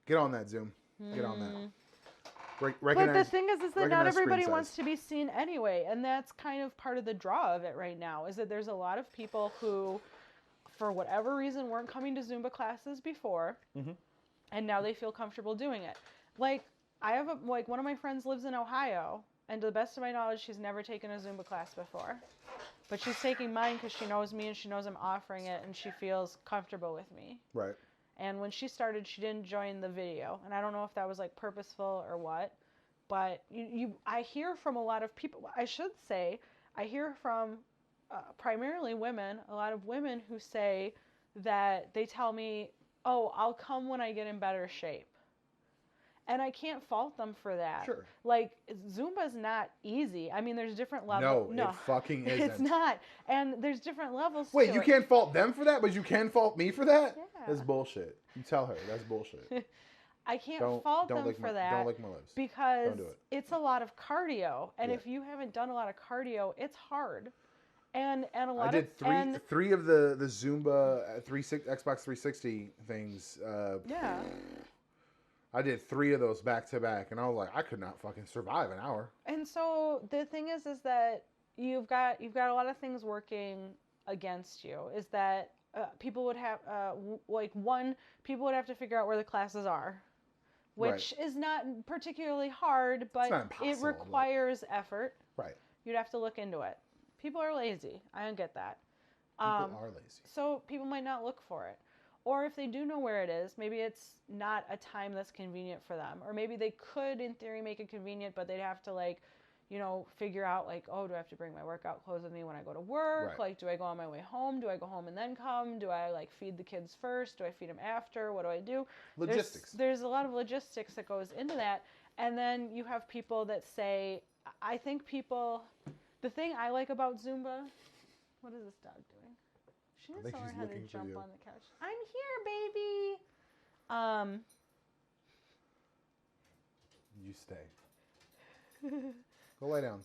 Get on that, Zoom. Get on that. But the thing is that not everybody wants to be seen anyway, and that's kind of part of the draw of it right now, is that there's a lot of people who, for whatever reason, weren't coming to Zumba classes before, and now they feel comfortable doing it. Like, I have one of my friends lives in Ohio, and to the best of my knowledge, she's never taken a Zumba class before. But she's taking mine because she knows me and she knows I'm offering it, and she feels comfortable with me. Right. And when she started, she didn't join the video. And I don't know if that was like purposeful or what. But I hear from a lot of people. I should say, I hear from primarily women, a lot of women who say that they tell me, oh, I'll come when I get in better shape. And I can't fault them for that. Sure. Like, Zumba's not easy. I mean, there's different levels. No, it fucking isn't. It's not. And there's different levels Wait, to you it. can't fault them for that, but you can fault me for that? Yeah. That's bullshit. You tell her. That's bullshit. I can't fault them for that. Don't lick my lips. Because don't do it. It's a lot of cardio. And if you haven't done a lot of cardio, it's hard. And a lot I did three of the Zumba Xbox 360 things. Yeah. I did 3 of those back to back, and I was like, I could not fucking survive an hour. And so the thing is that you've got a lot of things working against you. Is that people would have people would have to figure out where the classes are, which is not particularly hard, but it requires effort. Right. You'd have to look into it. People are lazy. I don't get that. People are lazy. So people might not look for it. Or if they do know where it is, maybe it's not a time that's convenient for them. Or maybe they could, in theory, make it convenient, but they'd have to, figure out, oh, do I have to bring my workout clothes with me when I go to work? Right. Like, do I go on my way home? Do I go home and then come? Do I, feed the kids first? Do I feed them after? What do I do? Logistics. There's a lot of logistics that goes into that. And then you have people that say, I think people... The thing I like about Zumba... What is this dog doing? She I needs think to learn she's how to looking for jump you. on the couch. I'm here, baby. You stay. Go lay down.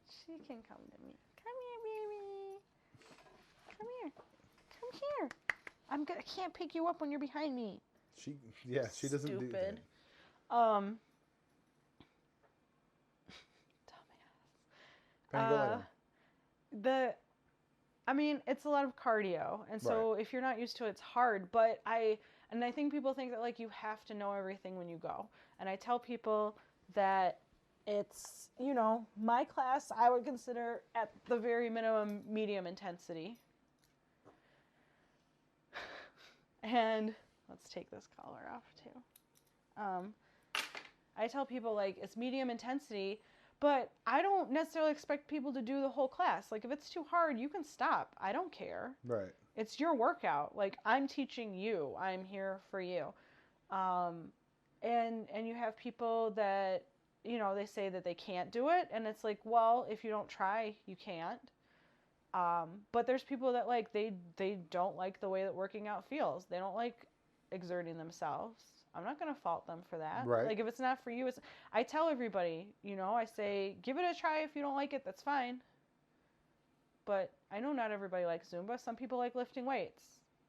She can come to me. Come here, baby. Come here. Come here. I can't pick you up when you're behind me. She doesn't do that. Dumbass. Penny, go lay down. It's a lot of cardio, and so if you're not used to it, it's hard. But I think people think that like you have to know everything when you go, and I tell people that it's, my class I would consider at the very minimum medium intensity. And let's take this collar off too. I tell people like it's medium intensity, but I don't necessarily expect people to do the whole class. Like if it's too hard, you can stop. I don't care. Right. It's your workout. Like I'm teaching you. I'm here for you. And you have people that, they say that they can't do it, and it's like, well, if you don't try, you can't. But there's people that like they don't like the way that working out feels. They don't like exerting themselves. I'm not going to fault them for that. Right. Like if it's not for you, I tell everybody, I say, give it a try. If you don't like it, that's fine. But I know not everybody likes Zumba. Some people like lifting weights.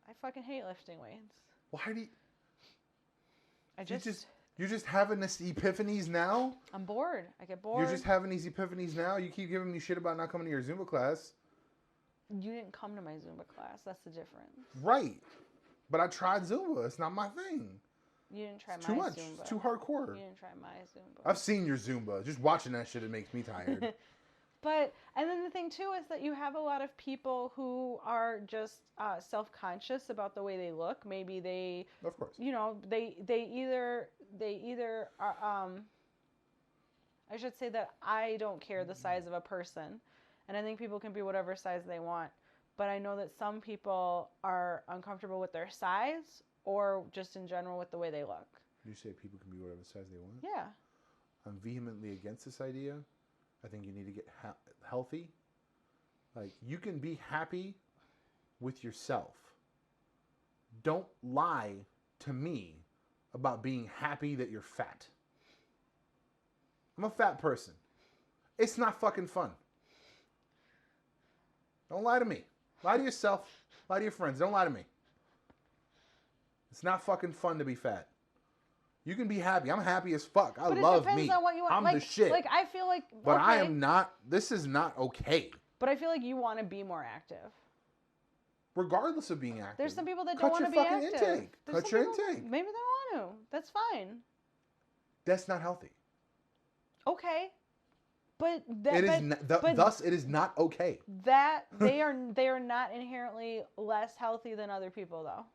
I fucking hate lifting weights. Why do you... You're just having this epiphanies now? I'm bored. I get bored. You're just having these epiphanies now? You keep giving me shit about not coming to your Zumba class. You didn't come to my Zumba class. That's the difference. Right. But I tried Zumba. It's not my thing. You didn't try It's my too much. Zumba. It's too hardcore. You didn't try my Zumba. I've seen your Zumba. Just watching that shit, it makes me tired. And then the thing too is that you have a lot of people who are just self-conscious about the way they look. Maybe they, Of course. they either are, I should say that I don't care the size of a person. And I think people can be whatever size they want. But I know that some people are uncomfortable with their size or just in general with the way they look. You say people can be whatever size they want? Yeah. I'm vehemently against this idea. I think you need to get healthy. Like, you can be happy with yourself. Don't lie to me about being happy that you're fat. I'm a fat person. It's not fucking fun. Don't lie to me. Lie to yourself. Lie to your friends. Don't lie to me. It's not fucking fun to be fat. You can be happy. I'm happy as fuck. I love me. Depends on what you want. I'm the shit. Like I feel like. But okay, I am not. This is not okay. But I feel like you want to be more active. Regardless of being active. There's some people that don't want to be Cut active. your fucking intake. Cut your intake. Maybe they don't want to. That's fine. That's not healthy. Okay. But thus it is not okay. That they are not inherently less healthy than other people though.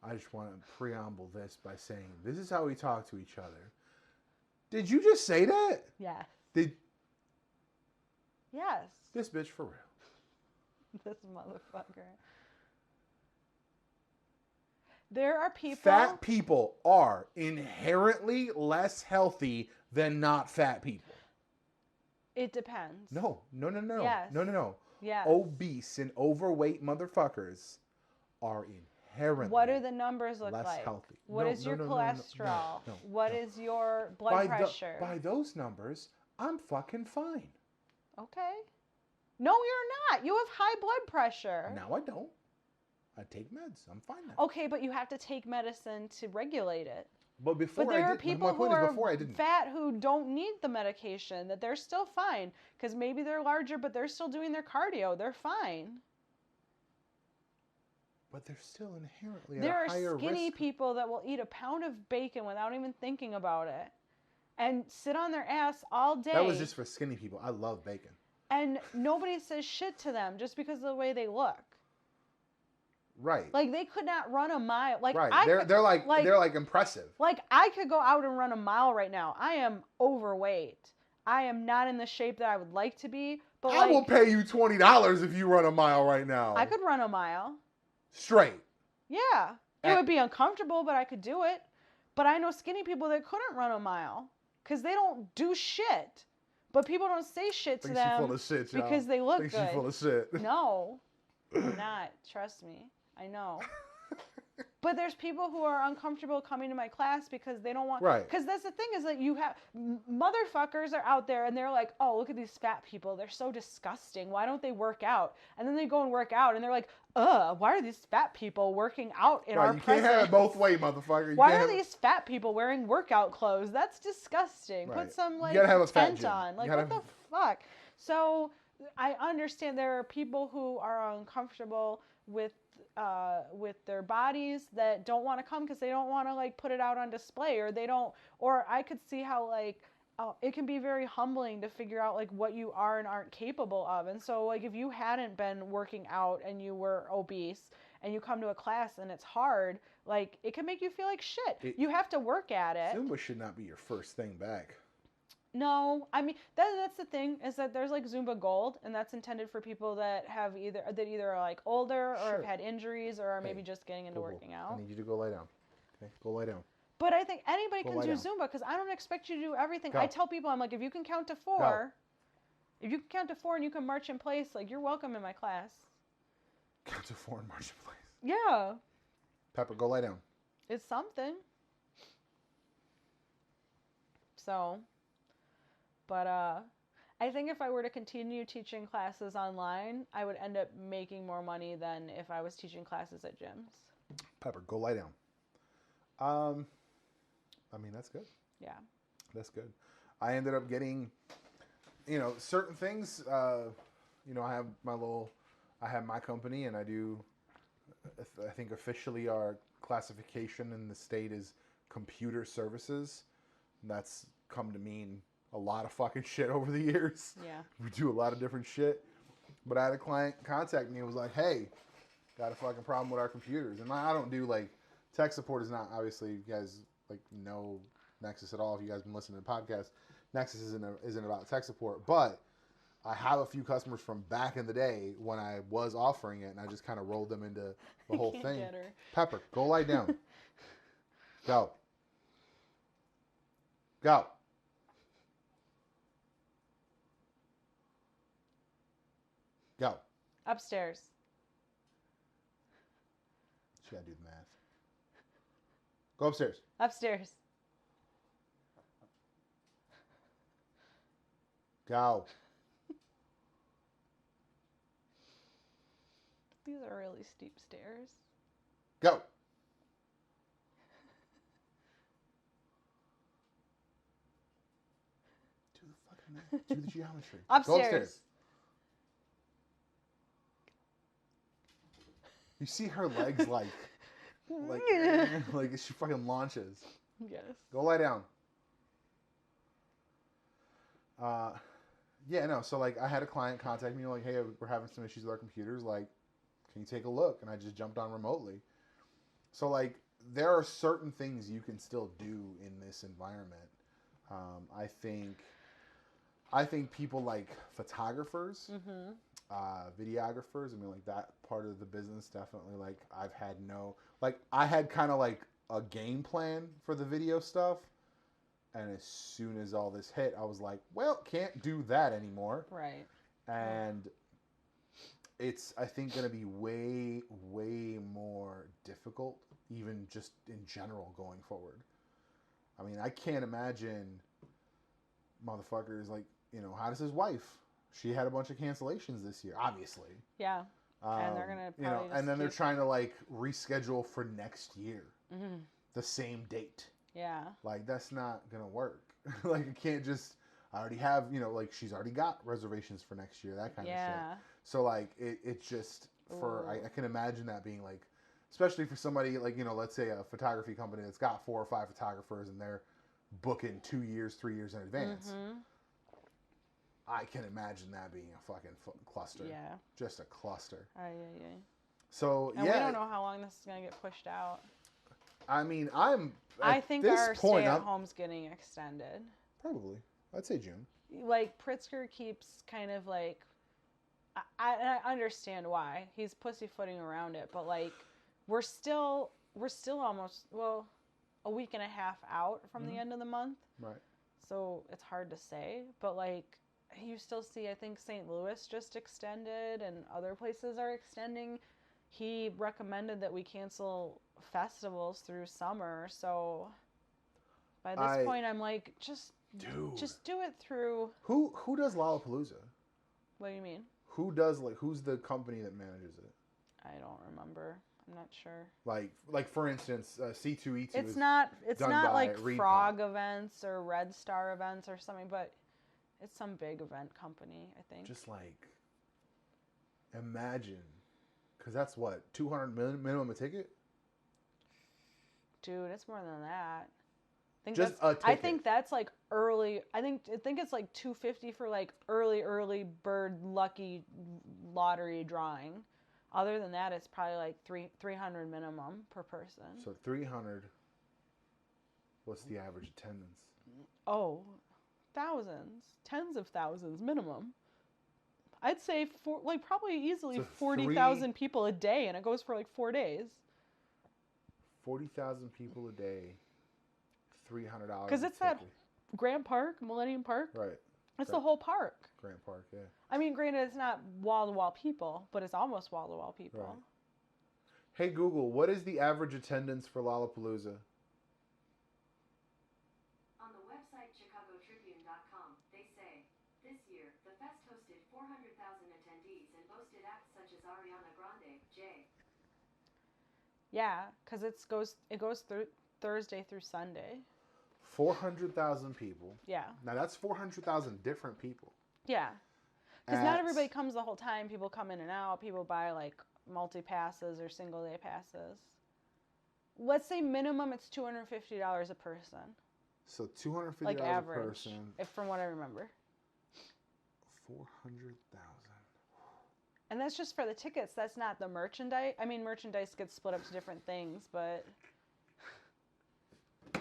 I just want to preamble this by saying this is how we talk to each other. Did you just say that? Yes. Yes. This bitch for real. This motherfucker. There are people. Fat people are inherently less healthy than not fat people. It depends. No. Yes. No. Yes. Obese and overweight motherfuckers are inherently. What do the numbers look less like? healthy. What is your cholesterol? No. What is your blood pressure? By those numbers, I'm fucking fine. Okay. No, you're not. You have high blood pressure. Now I don't. I take meds. I'm fine now. Okay, but you have to take medicine to regulate it. But before But there I are did, people my who point is are before I didn't. fat who don't need the medication, that they're still fine. Because maybe they're larger, but they're still doing their cardio. They're fine. But they're still inherently There at a higher are skinny risk. people that will eat a pound of bacon without even thinking about it. And sit on their ass all day. That was just for skinny people. I love bacon. And nobody says shit to them just because of the way they look. Right. Like they could not run a mile. Like right. I They're like impressive. Like I could go out and run a mile right now. I am overweight. I am not in the shape that I would like to be. But I will pay you $20 if you run a mile right now. I could run a mile. Straight. Yeah. It would be uncomfortable, but I could do it. But I know skinny people that couldn't run a mile. because they don't do shit. But people don't say shit to them full of shit, y'all. because they look Thinks good. she's full of shit. No, I'm not. Trust me. I know. But there's people who are uncomfortable coming to my class because they don't want... Right. Because that's the thing is that you have... Motherfuckers are out there and they're like, oh, look at these fat people. They're so disgusting. Why don't they work out? And then they go and work out and they're like, why are these fat people working out in our presence? You can't have it both ways, motherfucker. Why are these fat people wearing workout clothes? That's disgusting. Right. Put some, like, you gotta have a tent on. Like, what the fuck? So I understand there are people who are uncomfortable with their bodies that don't want to come because they don't want to, like, put it out on display, or they don't, or I could see how, like, it can be very humbling to figure out, like, what you are and aren't capable of. And so, like, if you hadn't been working out and you were obese and you come to a class and it's hard, like, it can make you feel like shit. You have to work at it. Zumba should not be your first thing back. No, I mean, that's the thing, is that there's, like, Zumba Gold, and that's intended for people that have either are, like, older or have had injuries or are maybe just getting into working out. I need you to go lie down. Okay, go lie down. But I think anybody can do Zumba, because I don't expect you to do everything. I tell people, I'm like, if you can count to 4, and you can march in place, like, you're welcome in my class. Count to 4 and march in place. Yeah. Pepper, go lie down. It's something. So... But I think if I were to continue teaching classes online, I would end up making more money than if I was teaching classes at gyms. Pepper, go lie down. I mean, that's good. Yeah. That's good. I ended up getting, certain things. I have my company, and I do, I think officially our classification in the state is computer services. And that's come to mean a lot of fucking shit over the years. Yeah. We do a lot of different shit. But I had a client contact me and was like, hey, got a fucking problem with our computers. And I don't do, like, tech support is not, obviously, you guys, like, know Nexus at all. If you guys have been listening to the podcast, Nexus isn't about tech support. But I have a few customers from back in the day when I was offering it, and I just kind of rolled them into the whole thing. Get her. Pepper, go lie down. Go. Go. Go. Upstairs. She gotta do the math. Go upstairs. Upstairs. Go. These are really steep stairs. Go. Do the fucking math. Do the geometry. Upstairs. Go upstairs. You see her legs like she fucking launches. Yes. Go lie down. Yeah, no, so, like, I had a client contact me, like, hey, we're having some issues with our computers, like, can you take a look? And I just jumped on remotely. So, like, there are certain things you can still do in this environment. I think people like photographers, videographers, I mean, like, that part of the business, definitely, like, I had kind of, like, a game plan for the video stuff. And as soon as all this hit, I was like, well, can't do that anymore. Right. And it's, I think, going to be way, way more difficult, even just in general going forward. I mean, I can't imagine motherfuckers like, how does his wife? She had a bunch of cancellations this year, obviously. Yeah. And they're going to probably and then they're trying to, like, reschedule for next year. Mm-hmm. The same date. Yeah. Like, that's not going to work. Like, you can't just, I already have, like, she's already got reservations for next year, that kind of shit. So, like, it just, I can imagine that being, like, especially for somebody, like, let's say a photography company that's got 4 or 5 photographers and they're booking 2 years, 3 years in advance. Mm-hmm. I can imagine that being a fucking cluster. Yeah. Just a cluster. So, and we don't know how long this is going to get pushed out. I mean, I think our stay-at-home's getting extended. Probably. I'd say June. Like, Pritzker keeps kind of, like... I understand why. He's pussyfooting around it, but, like, we're still almost, a week and a half out from the end of the month. Right. so it's hard to say. But like, you still see, I think St. Louis just extended, and other places are extending. He recommended that we cancel festivals through summer. So by this point, I'm like, just do it through. Who does Lollapalooza? What do you mean? Who's the company that manages it? I don't remember. I'm not sure. Like for instance, C2E2. It's not like Reed Frog Pop. Events or Red Star Events or something, but it's some big event company, I think. Just like, imagine, because that's what, $200 minimum a ticket? Dude, it's more than that. I think that's like early. I think it's like $250 for like early bird lucky lottery drawing. Other than that, it's probably like $300 minimum per person. So $300. What's the average attendance? Oh, thousands, tens of thousands minimum. I'd say probably easily 40,000 people a day, and it goes for like 4 days. 40,000 people a day, $300. Because it's that Grant Park, Millennium Park. Right. It's the whole park. Grant Park, yeah. I mean, granted, it's not wall-to-wall people, but it's almost wall-to-wall people. Right. Hey, Google, what is the average attendance for Lollapalooza? On the website ChicagoTribune.com, they say, this year, the fest hosted 400,000 attendees and boasted acts such as Ariana Grande, J. Yeah, because it goes through Thursday through Sunday. 400,000 people. Yeah. Now that's 400,000 different people. Yeah. Because not everybody comes the whole time. People come in and out. People buy like multi-passes or single-day passes. Let's say minimum it's $250 a person. So $250 like a average, person. if from what I remember. 400,000. And that's just for the tickets. That's not the merchandise. I mean, merchandise gets split up to different things, but...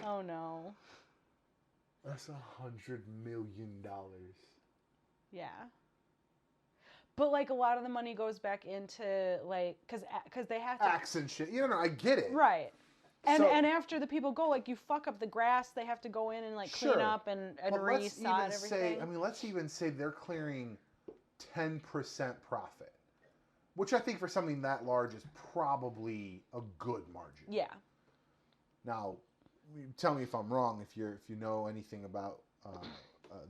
Oh, no. That's $100 million. Yeah. But, like, a lot of the money goes back into, like... Because they have to... Acts and shit. You know, I get it. Right. And after the people go, like, you fuck up the grass, they have to go in and, like, clean up and resod everything. Let's even say they're clearing 10% profit. Which I think for something that large is probably a good margin. Yeah. Now, tell me if I'm wrong, if you know anything about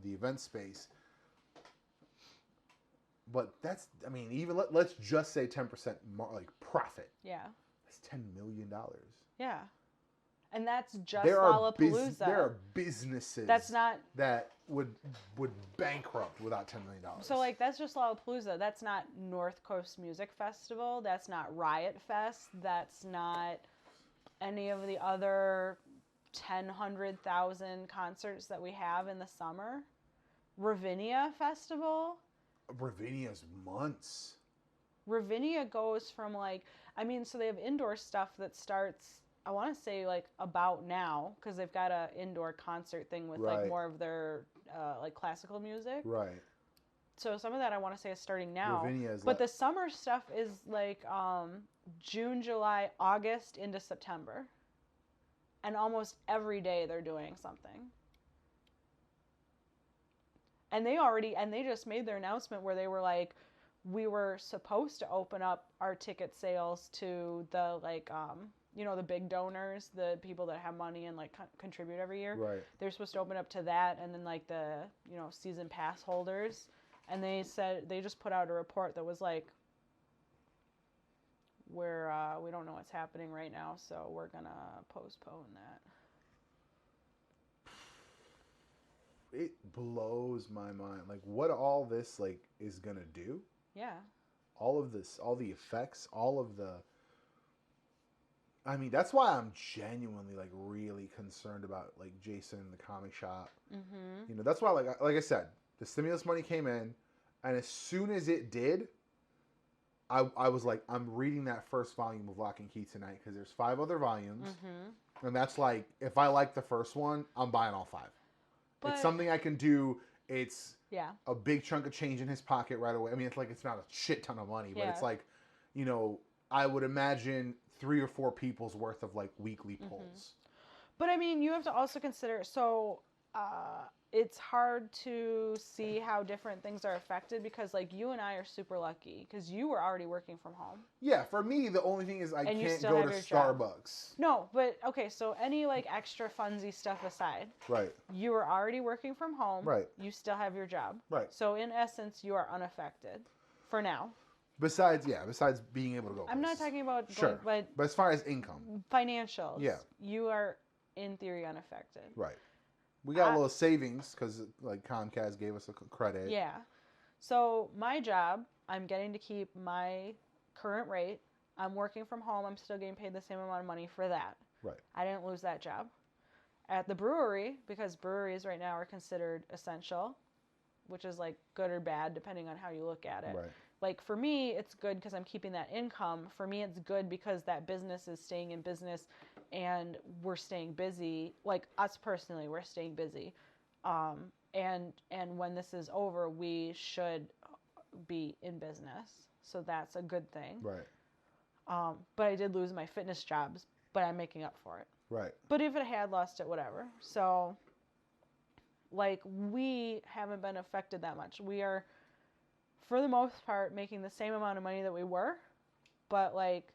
the event space. But that's, I mean, even let's just say 10% profit. Yeah. That's $10 million. Yeah. And that's just there Lollapalooza. There are businesses that would bankrupt without $10 million. So, like, that's just Lollapalooza. That's not North Coast Music Festival. That's not Riot Fest. That's not any of the other 100,000 concerts that we have in the summer. Ravinia Festival. Ravinia's months. Ravinia goes from, like, I mean, so they have indoor stuff that starts... I want to say, like, about now, because they've got an indoor concert thing with, like, more of their, like, classical music. Right. So some of that I want to say is starting now. Ravinia's but the summer stuff is, like, June, July, August into September. And almost every day they're doing something. And they just made their announcement where they were like, we were supposed to open up our ticket sales to the, like, you know, the big donors, the people that have money and, like, contribute every year. Right. They're supposed to open up to that, and then, like, the, you know, season pass holders. And they said, they just put out a report that was like, we don't know what's happening right now, so we're going to postpone that. It blows my mind. Like, what all this, like, is going to do. Yeah. All of this, all the effects, all of the... I mean, that's why I'm genuinely, like, really concerned about, like, Jason and the comic shop. Mm-hmm. You know, that's why, like I said, the stimulus money came in, and as soon as it did, I was like, I'm reading that first volume of Lock and Key tonight, because there's 5 other volumes, and that's like, if I like the first one, I'm buying all 5. But it's something I can do. It's a big chunk of change in his pocket right away. I mean, it's like, it's not a shit ton of money, but it's like, you know, I would imagine 3 or 4 people's worth of, like, weekly pulls. But I mean, you have to also consider, so It's hard to see how different things are affected because, like, you and I are super lucky because you were already working from home. Yeah, for me, the only thing is I And you can't still go have to your job. Starbucks. No, but okay, so any like extra funsy stuff aside, Right. you were already working from home. Right. You still have your job. Right. So in essence, you are unaffected for now. Besides being able to go. I'm not talking about sure, but as far as income, financials, yeah, you are in theory unaffected. Right. We got a little savings because like Comcast gave us a credit. Yeah. So my job, I'm getting to keep my current rate. I'm working from home. I'm still getting paid the same amount of money for that. Right. I didn't lose that job. At the brewery, because breweries right now are considered essential, which is like good or bad depending on how you look at it. Right. Like for me, it's good because I'm keeping that income. For me, it's good because that business is staying in business and we're staying busy. Like us personally, we're staying busy. And when this is over, we should be in business. So that's a good thing. Right. But I did lose my fitness jobs, but I'm making up for it. Right. But if it had lost it, whatever. So, like, we haven't been affected that much. We are, for the most part, making the same amount of money that we were. But, like,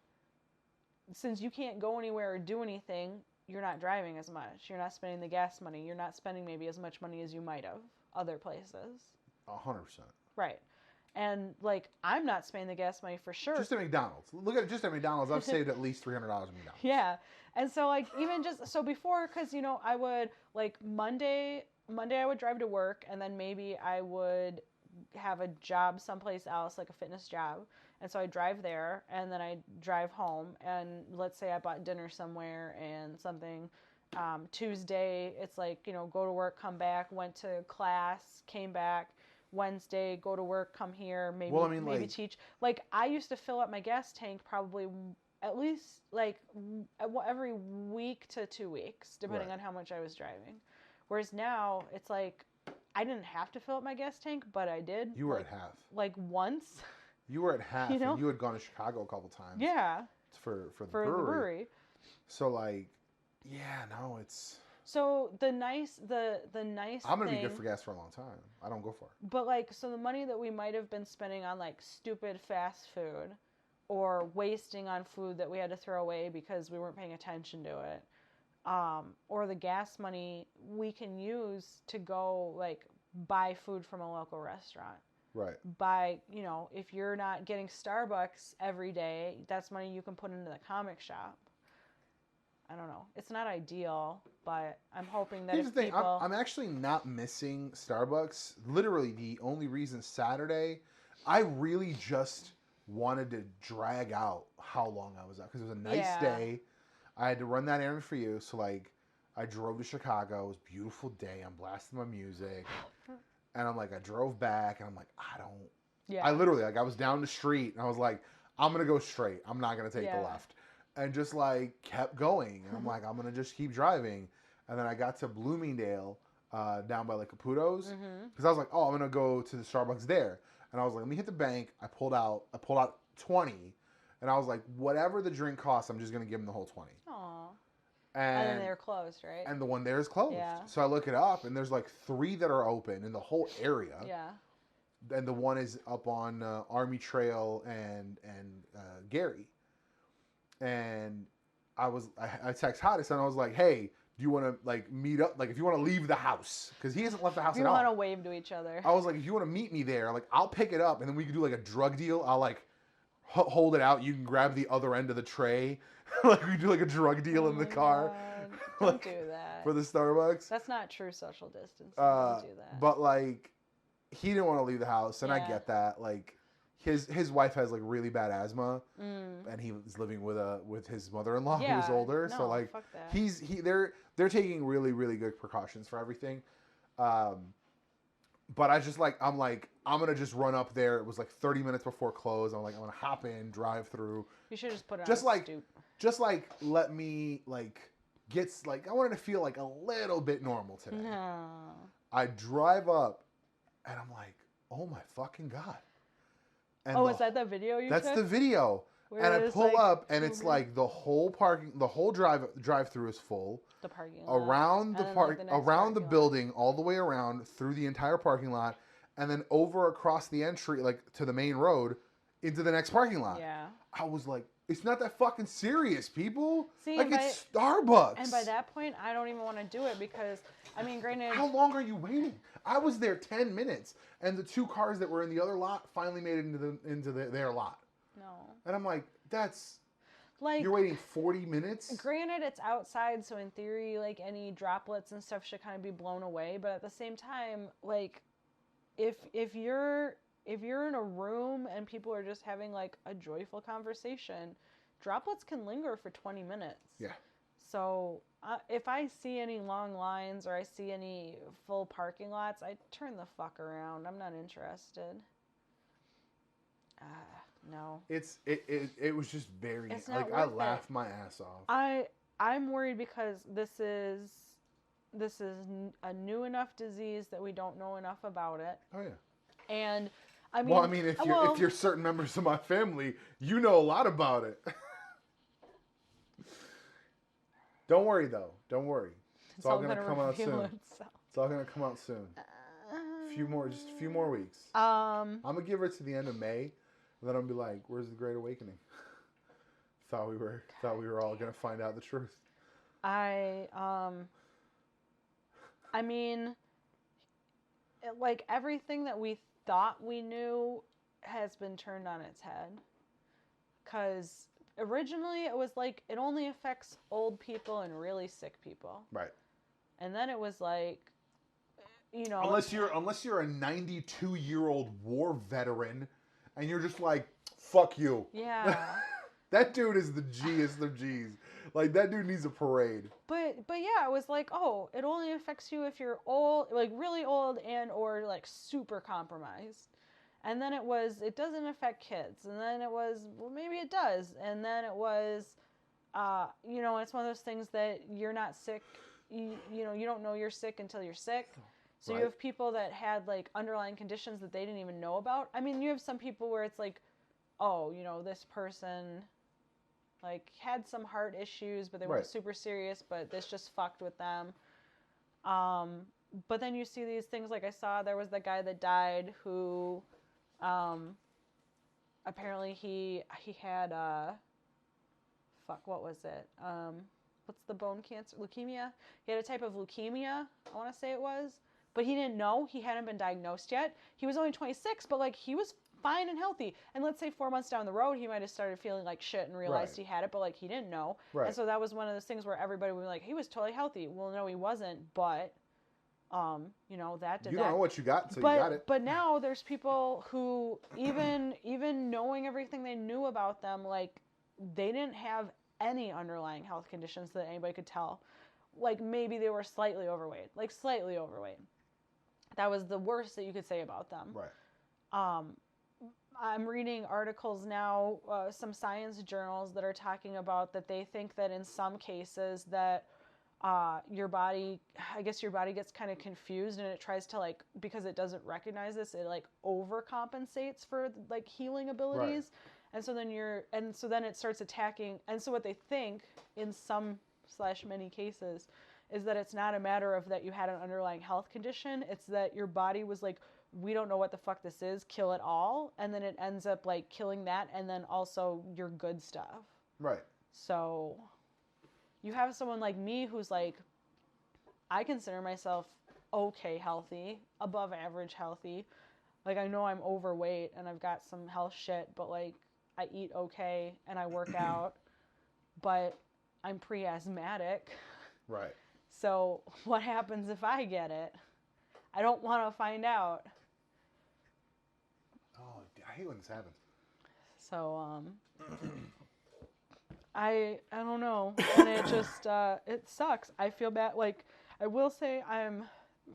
since you can't go anywhere or do anything, you're not driving as much. You're not spending the gas money. You're not spending maybe as much money as you might have other places. 100%. Right. And, like, I'm not spending the gas money for sure. Just at McDonald's. Look at it just at McDonald's. I've saved at least $300 at McDonald's. Yeah. And so, like, even just, so before, because, you know, I would, like, Monday I would drive to work, and then maybe I would have a job someplace else, like a fitness job. And so I drive there, and then I drive home, and let's say I bought dinner somewhere and something. Tuesday, it's like, you know, go to work, come back, went to class, came back. Wednesday, go to work, come here, maybe teach. Like, I used to fill up my gas tank probably at least, like, every week to 2 weeks, depending on how much I was driving. Whereas now, it's like, I didn't have to fill up my gas tank, but I did. You were at half. Like, once. You were at half, you know? and you had gone to Chicago a couple times. Yeah. For the brewery. So, like, yeah, no, it's... So the nice I'm gonna be good for gas for a long time. I don't go for it. But like, so the money that we might have been spending on like stupid fast food, or wasting on food that we had to throw away because we weren't paying attention to it, or the gas money we can use to go like buy food from a local restaurant. Right. Buy, you know, if you're not getting Starbucks every day, that's money you can put into the comic shop. I don't know. It's not ideal, but I'm hoping that Here's the thing. I'm actually not missing Starbucks. Literally, the only reason Saturday, I really just wanted to drag out how long I was out. Because it was a nice day. I had to run that errand for you. So, like, I drove to Chicago. It was a beautiful day. I'm blasting my music. And I'm like, I drove back. And I'm like, I don't. Yeah. I literally, like, I was down the street. And I was like, I'm going to go straight. I'm not going to take the left. And just, like, kept going. And I'm like, I'm going to just keep driving. And then I got to Bloomingdale, down by, like, Caputo's. Because I was like, oh, I'm going to go to the Starbucks there. And I was like, let me hit the bank. I pulled out 20. And I was like, whatever the drink costs, I'm just going to give them the whole 20. Aww. And then they're closed, right? And the one there is closed. Yeah. So I look it up, and there's, like, 3 that are open in the whole area. Yeah. And the one is up on Army Trail and Gary. And I text Hottest and I was like, hey, do you want to like meet up? Like if you want to leave the house, because he hasn't left the house at all. You want to wave to each other. I was like, if you want to meet me there, like I'll pick it up and then we can do like a drug deal. I'll like hold it out. You can grab the other end of the tray. Like we do like a drug deal in the car. Don't like, do that. For the Starbucks. That's not true social distance. Don't do that. But like he didn't want to leave the house and I get that. Like his wife has like really bad asthma, and he was living with his mother-in-law who was older. No, so like fuck that. they're taking really really good precautions for everything. But I just like I'm gonna just run up there. It was like 30 minutes before close. I'm like I'm gonna hop in, drive through. You should just put it just on like stoop. Just like let me like I wanted to feel like a little bit normal today. No. I drive up, and I'm like, oh my fucking god. And is that the video you took? That's the video. And I pull up, and it's like the whole drive-through is full. The parking lot. Around around the building, all the way around, through the entire parking lot, and then over across the entry, like, to the main road, into the next parking lot. Yeah. I was like, it's not that fucking serious, people. See, like, it's Starbucks. And by that point, I don't even want to do it because, I mean, granted... How long are you waiting? I was there 10 minutes, and the 2 cars that were in the other lot finally made it into their lot. No. And I'm like, that's... Like, you're waiting 40 minutes? Granted, it's outside, so in theory, like, any droplets and stuff should kind of be blown away. But at the same time, like, if you're in a room and people are just having, like, a joyful conversation, droplets can linger for 20 minutes. Yeah. So if I see any long lines or I see any full parking lots, I turn the fuck around. I'm not interested. No. It was just very, it's like, I laughed my ass off. I'm worried because this is a new enough disease that we don't know enough about it. Oh yeah. And I mean, well, I mean, if you're certain members of my family, you know a lot about it. Don't worry though. Don't worry. It's all gonna come out soon. It's all gonna come out soon. Just a few more weeks. I'm gonna give her to the end of May. And then I'll be like, "Where's the Great Awakening?" Thought we were all gonna find out the truth. I mean, like everything that we thought we knew has been turned on its head. 'Cause originally it was like it only affects old people and really sick people. Right. And then it was like, you know, unless you're a 92-year-old war veteran. And you're just like, fuck you. Yeah. That dude is the G'est of G's. Like, that dude needs a parade. But yeah, it was like, oh, it only affects you if you're old, like really old and or like super compromised. And then it doesn't affect kids. And then it was, well, maybe it does. And then it was, you know, it's one of those things that you're not sick. You know, you don't know you're sick until you're sick. So right. You have people that had, like, underlying conditions that they didn't even know about. I mean, you have some people where it's like, oh, you know, this person, like, had some heart issues, but they weren't super serious, but this just fucked with them. But then you see these things, like I saw there was the guy that died who, apparently he had, what was it? What's the bone cancer? Leukemia? He had a type of leukemia, I want to say it was. But he didn't know. He hadn't been diagnosed yet. He was only 26, but, like, he was fine and healthy. And let's say 4 months down the road, he might have started feeling like shit and realized he had it, but, like, he didn't know. Right. And so that was one of those things where everybody would be like, he was totally healthy. Well, no, he wasn't, but, you know, that did that. You don't know what you got until you got it. But now there's people who, even knowing everything they knew about them, like, they didn't have any underlying health conditions that anybody could tell. Like, maybe they were slightly overweight. That was the worst that you could say about them. Right. I'm reading articles now, some science journals that are talking about that they think that in some cases that your body gets kind of confused and it tries to, like, because it doesn't recognize this, it, like, overcompensates for, like, healing abilities. Right. And so then it starts attacking. And so what they think in some/many cases is that it's not a matter of that you had an underlying health condition. It's that your body was like, we don't know what the fuck this is, kill it all. And then it ends up, like, killing that and then also your good stuff. Right. So you have someone like me who's like, I consider myself okay healthy, above average healthy. Like, I know I'm overweight and I've got some health shit, but, like, I eat okay and I work out. But I'm pre-asthmatic. Right. So what happens if I get it? I don't want to find out. Oh, I hate when this happens. So, I don't know. And it just, it sucks. I feel bad. Like, I will say I'm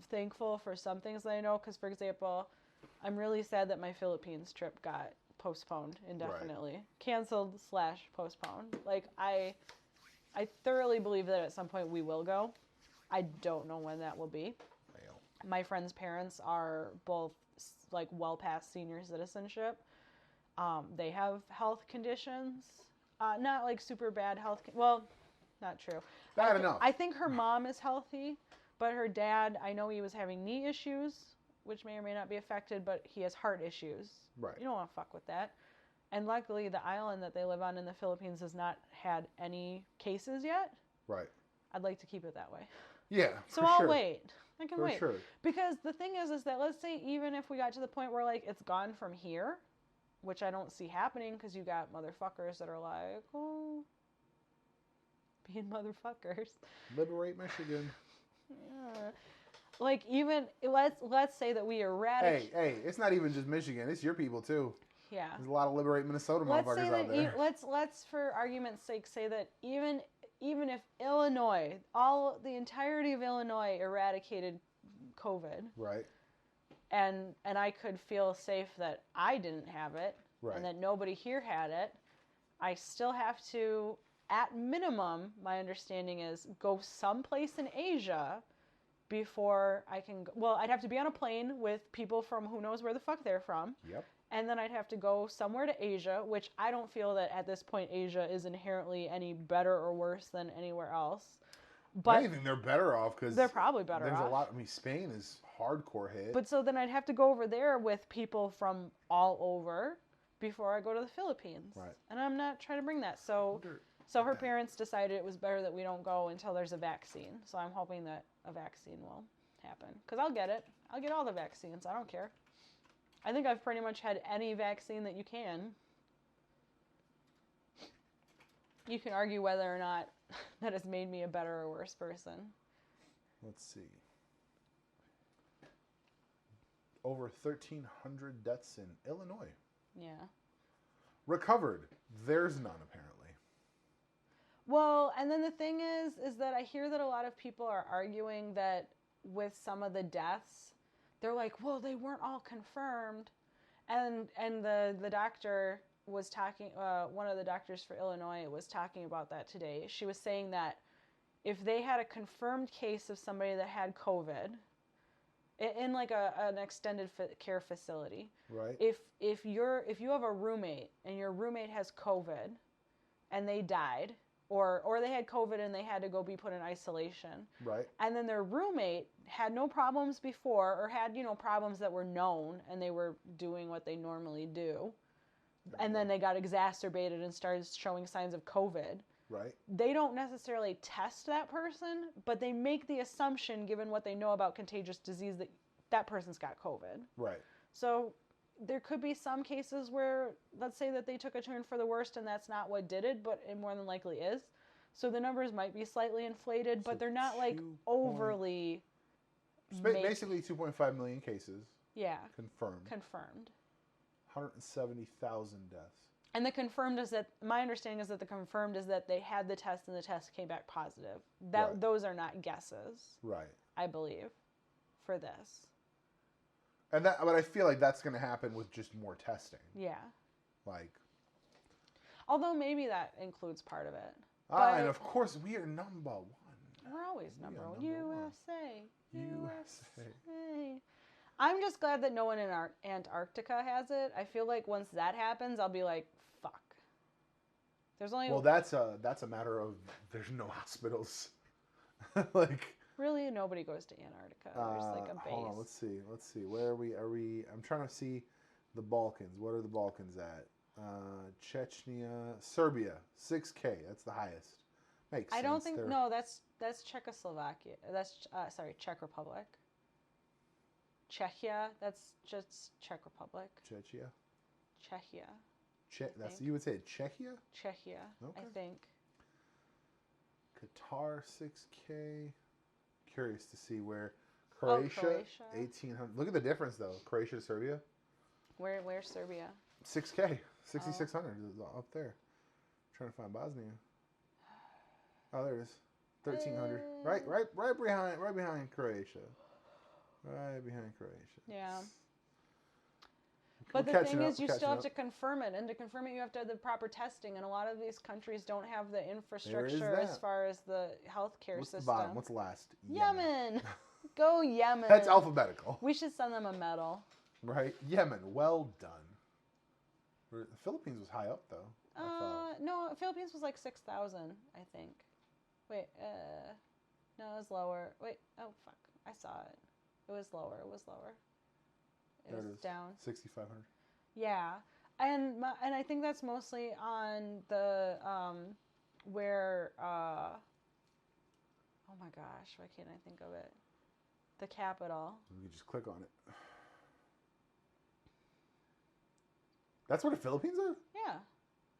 thankful for some things that I know. Because, for example, I'm really sad that my Philippines trip got postponed indefinitely. Right. Canceled/postponed. Like, I thoroughly believe that at some point we will go. I don't know when that will be. My friend's parents are both, like, well past senior citizenship. They have health conditions, not like super bad health. Well, not true. Bad enough. I think her mom is healthy, but her dad, I know he was having knee issues, which may or may not be affected, but he has heart issues. Right. You don't want to fuck with that. And luckily, the island that they live on in the Philippines has not had any cases yet. Right. I'd like to keep it that way. Yeah. So I'll wait. I can For wait. sure. Because the thing is that let's say even if we got to the point where like it's gone from here, which I don't see happening because you got motherfuckers that are like, oh, being motherfuckers. Liberate Michigan. Yeah. Like even let's say that we eradicate. Hey, it's not even just Michigan. It's your people too. Yeah. There's a lot of Liberate Minnesota motherfuckers out there. Let's for argument's sake say that even if Illinois, the entirety of Illinois eradicated COVID. Right. And I could feel safe that I didn't have it, right. and that nobody here had it, I still have to, at minimum, my understanding is, go someplace in Asia before I can go. Well, I'd have to be on a plane with people from who knows where the fuck they're from. Yep. And then I'd have to go somewhere to Asia, which I don't feel that at this point Asia is inherently any better or worse than anywhere else. But I think they're better off because they're probably better off. There's a lot. I mean, Spain is hardcore hit. But so then I'd have to go over there with people from all over before I go to the Philippines. Right. And I'm not trying to bring that. So her parents decided it was better that we don't go until there's a vaccine. So I'm hoping that a vaccine will happen. Because I'll get it. I'll get all the vaccines. I don't care. I think I've pretty much had any vaccine that you can. You can argue whether or not that has made me a better or worse person. Let's see. Over 1,300 deaths in Illinois. Yeah. Recovered. There's none, apparently. Well, and then the thing is that I hear that a lot of people are arguing that with some of the deaths, they're like, well, they weren't all confirmed. And the doctor was talking, one of the doctors for Illinois was talking about that today. She was saying that if they had a confirmed case of somebody that had COVID in like an extended care facility, right? If you have a roommate and your roommate has COVID and they died, or they had COVID and they had to go be put in isolation, right? And then their roommate had no problems before, or had problems that were known, and they were doing what they normally do. And then they got exacerbated and started showing signs of COVID. Right. They don't necessarily test that person, but they make the assumption, given what they know about contagious disease, that that person's got COVID. Right. So there could be some cases where, let's say that they took a turn for the worst and that's not what did it, but it more than likely is. So the numbers might be slightly inflated, but they're not like overly... Basically 2.5 million cases. Yeah. Confirmed. 170,000 deaths. And the confirmed is that, my understanding is that the confirmed is that they had the test and the test came back positive. Those are not guesses. Right. I believe, for this. But I feel like that's going to happen with just more testing. Yeah. Like. Although maybe that includes part of it. And of course we are number one. We're always number one. USA. USA. I'm just glad that no one in Antarctica has it. I feel like once that happens, I'll be like, fuck. There's only... Well, that's a matter of there's no hospitals. Like... Really? Nobody goes to Antarctica. There's like a base. Hold on, let's see. Where are we? I'm trying to see the Balkans. What are the Balkans at? Chechnya, Serbia, 6K. That's the highest. Makes sense. I don't think... No, that's Czechoslovakia. That's, Czech Republic. Czechia, that's just Czech Republic. Czechia? Czechia. You would say Czechia? Czechia, okay. I think. Qatar, 6K. Curious to see where. Croatia, 1,800. Look at the difference, though. Croatia to Serbia. Where's Serbia? 6K. 6,600 is up there. I'm trying to find Bosnia. Oh, there it is. 1,300. Right behind Croatia. Right behind Croatia. Yeah. But the thing is, you still have to confirm it. And to confirm it, you have to have the proper testing. And a lot of these countries don't have the infrastructure as far as the healthcare system. What's the bottom? What's last? Yemen. Go Yemen. That's alphabetical. We should send them a medal. Right? Yemen. Well done. The Philippines was high up though. I thought. No, Philippines was like 6,000, I think. Wait, no, it was lower. Wait, oh fuck, I saw it. It was lower. It was lower. It was down. 6,500. Yeah, and I think that's mostly on the where oh my gosh, why can't I think of it? The capital. You can just click on it. That's where the Philippines are? Yeah.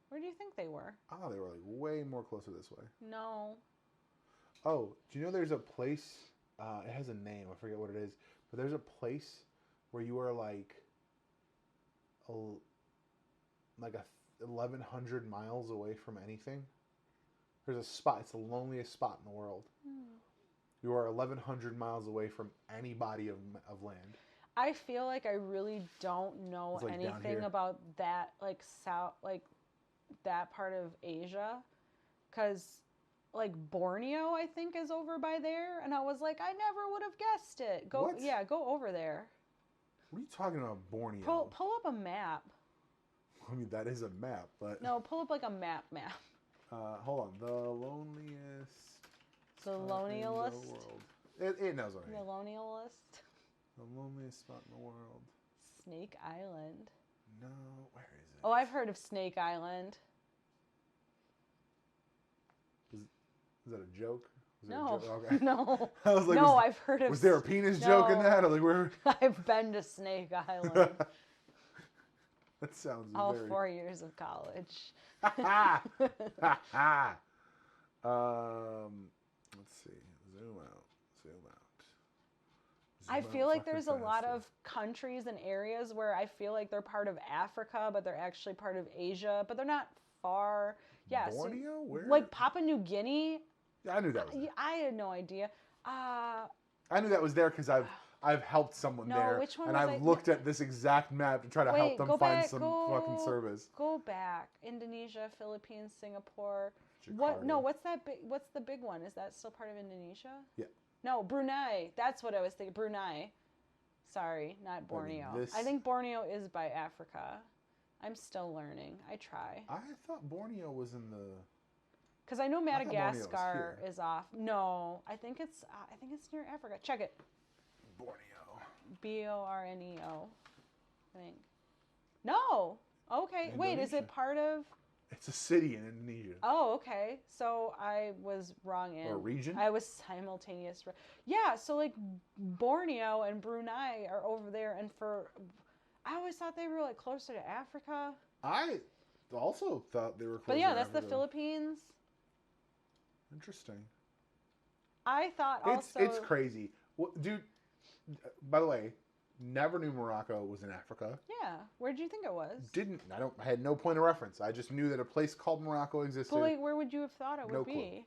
Where do you think they were? I thought they were like way more closer this way. No. Oh, do you know there's a place? It has a name. I forget what it is. But there's a place where you are like 1,100 miles away from anything. There's a spot. It's the loneliest spot in the world. You are 1,100 miles away from any body of land. I feel like I really don't know Like anything about that, like south, like that part of Asia, because like Borneo, I think, is over by there, and I was like, I never would have guessed it. Go, What? Yeah, go over there. What are you talking about, Borneo? Pull up a map. I mean, that is a map, but No, pull up like a map. hold on. The loneliest. The spot in loneliest? the world. It knows what I The mean. loneliest. The loneliest spot in the world. Snake Island. No, where is it? Oh, I've heard of Snake Island. Is that a joke? Was there a No, joke? Okay. no, I was like, no. I've heard of. Was there a penis joke in No. that? Or like, where? I've been to Snake Island. That sounds All very. 4 years of college. Let's see. Zoom out. I Zoom feel out like fucking there's a lot faster. of countries and areas where I feel like they're part of Africa, but they're actually part of Asia, but they're not far. Yeah, Borneo? Where? Like Papua New Guinea. Yeah, I knew that was there. I had no idea. I knew that was there because I've helped someone No, there, which one and was I've I- looked at this exact map to try to help them go find back, some go- fucking service. Go back. Indonesia, Philippines, Singapore. Jakarta. What? No, what's that big? What's the big one? Is that still part of Indonesia? Yeah. No, Brunei. That's what I was thinking. Brunei. Sorry, not Borneo. I think Borneo is by Africa. I'm still learning. I try. I thought Borneo was in the. Because I know thought Borneo was Madagascar here. is off. No, I think it's near Africa. Check it. Borneo. Borneo. I think. No. Okay. Wait, is Indonesia. it part of? It's a city in Indonesia. Oh, okay. So I was wrong in. Or a region? I was simultaneous. Yeah, so like Borneo and Brunei are over there, and I always thought they were like closer to Africa. I also thought they were closer But yeah, to that's the Africa. Philippines. Interesting. I thought also It's crazy. Well, dude, by the way, never knew Morocco was in Africa. Yeah, where did you think it was? I had no point of reference. I just knew that a place called Morocco existed. But like, where would you have thought it would No be? clue.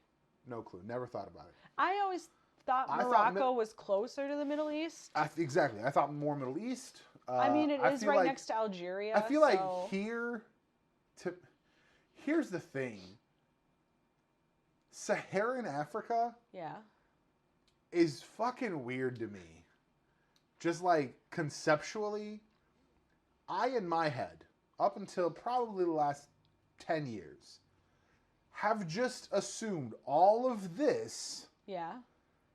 No clue. Never thought about it. I always thought I thought Morocco was closer to the Middle East. Exactly. I thought more Middle East. I mean, it is feel right like- next to Algeria. I feel like so- here's the thing. Saharan Africa Yeah. is fucking weird to me. Just like conceptually, in my head, up until probably the last 10 years, have just assumed all of this, Yeah.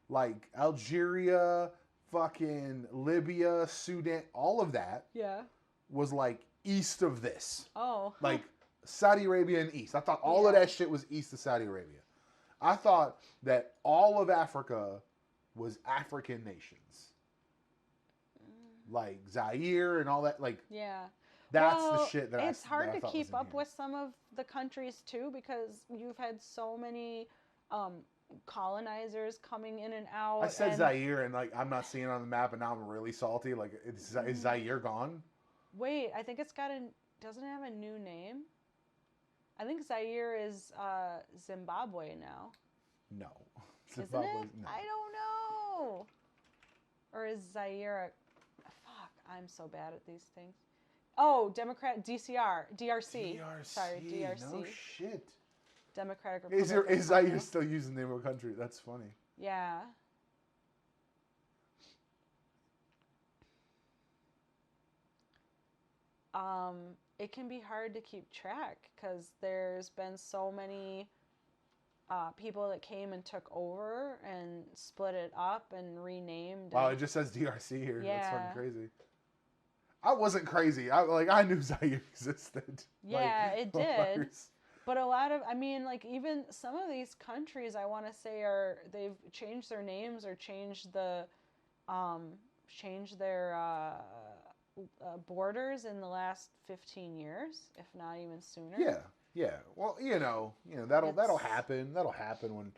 like Algeria, fucking Libya, Sudan, all of that Yeah. was like east of this. Oh. Like Saudi Arabia and east. I thought all of Yeah. that shit was east of Saudi Arabia. I thought that all of Africa was African nations. Like Zaire and all that. Like, Yeah. that's the Well, shit that it's hard that I to thought was keep in up here. with some of the countries too, because you've had so many colonizers coming in and out. I said and Zaire and like I'm not seeing it on the map and now I'm really salty. Like, is Zaire gone? Wait, I think it's doesn't it have a new name? I think Zaire is Zimbabwe now. No. Isn't it? Zimbabwe's- No. I don't know. Or is Zaire fuck, I'm so bad at these things. Oh, DRC. Sorry, DRC. No shit. Democratic Republic. Is of Zaire Congo. still using the name of a country? That's funny. Yeah. it can be hard to keep track because there's been so many people that came and took over and split it up and renamed. Oh, it just says DRC here. Yeah. That's fucking crazy. I wasn't crazy. I knew Zaire existed. Yeah, it did. But a lot of, I mean, like even some of these countries, I want to say they've changed their names or changed their borders in the last 15 years, if not even sooner. Yeah. Well, that'll happen. That'll happen when,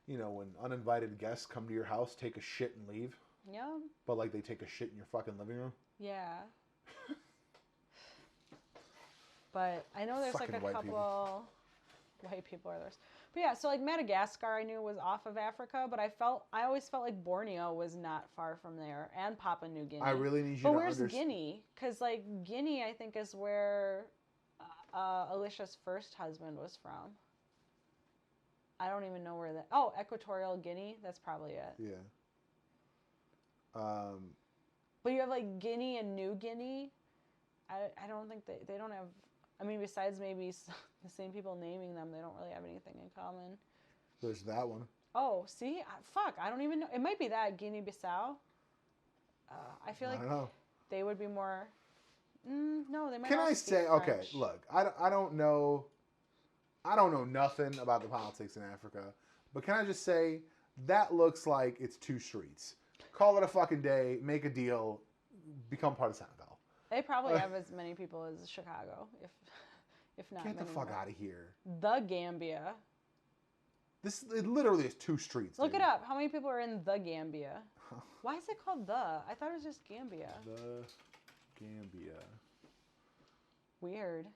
when uninvited guests come to your house, take a shit and leave. Yeah. But like they take a shit in your fucking living room. Yeah. But I know there's Fucking like a white couple white people are there. But yeah, so like Madagascar I knew was off of Africa, but I always felt like Borneo was not far from there, and Papua New Guinea. I really need you but to where's understand. Guinea? Because like Guinea I think is where Alicia's first husband was from. I don't even know where that... Oh, Equatorial Guinea. That's probably it. Yeah. But you have like Guinea and New Guinea. I don't think they don't have... I mean, besides maybe the same people naming them, they don't really have anything in common. There's that one. Oh, see? Fuck, I don't even know. It might be that, Guinea-Bissau. I feel like they would be more... no, they might Can not I speak say... French. Okay, look. I don't know nothing about the politics in Africa. But can I just say, that looks like it's two streets. Call it a fucking day, make a deal, become part of Senegal. They probably have as many people as Chicago, if not Get the many fuck more. out of here. The Gambia. It literally is two streets. Look dude. it up. How many people are in the Gambia? Why is it called the? I thought it was just Gambia. The Gambia. Weird.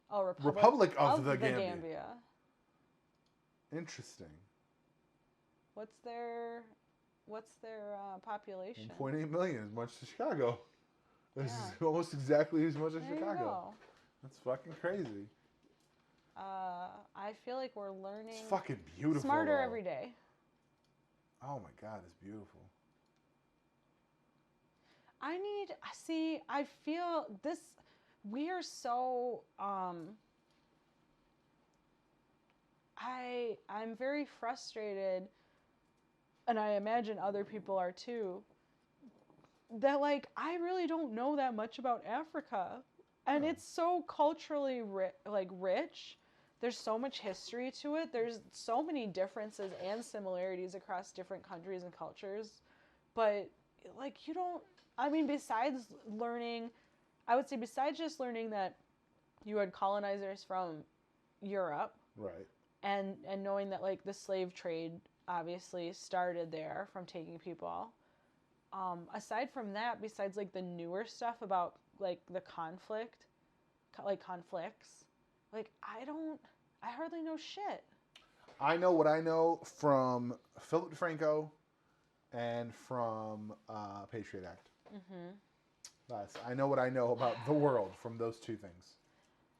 Oh, Republic of the Gambia. Interesting. What's their population? 1.8 million, as much as Chicago. This Yeah. is almost exactly as much as There you Chicago. go. That's fucking crazy. I feel like we're learning. It's fucking beautiful. Smarter though. every day. Oh my god, it's beautiful. I feel this, we are so, I'm very frustrated, and I imagine other people are too, that like, I really don't know that much about Africa. And it's so culturally rich. There's so much history to it. There's so many differences and similarities across different countries and cultures. But like besides learning, I would say besides just learning that you had colonizers from Europe. Right. And knowing that like the slave trade obviously started there from taking people. Aside from that, besides like the newer stuff about like the conflicts, like I hardly know shit. I know what I know from Philip DeFranco and from Patriot Act. I know what I know about the world from those two things.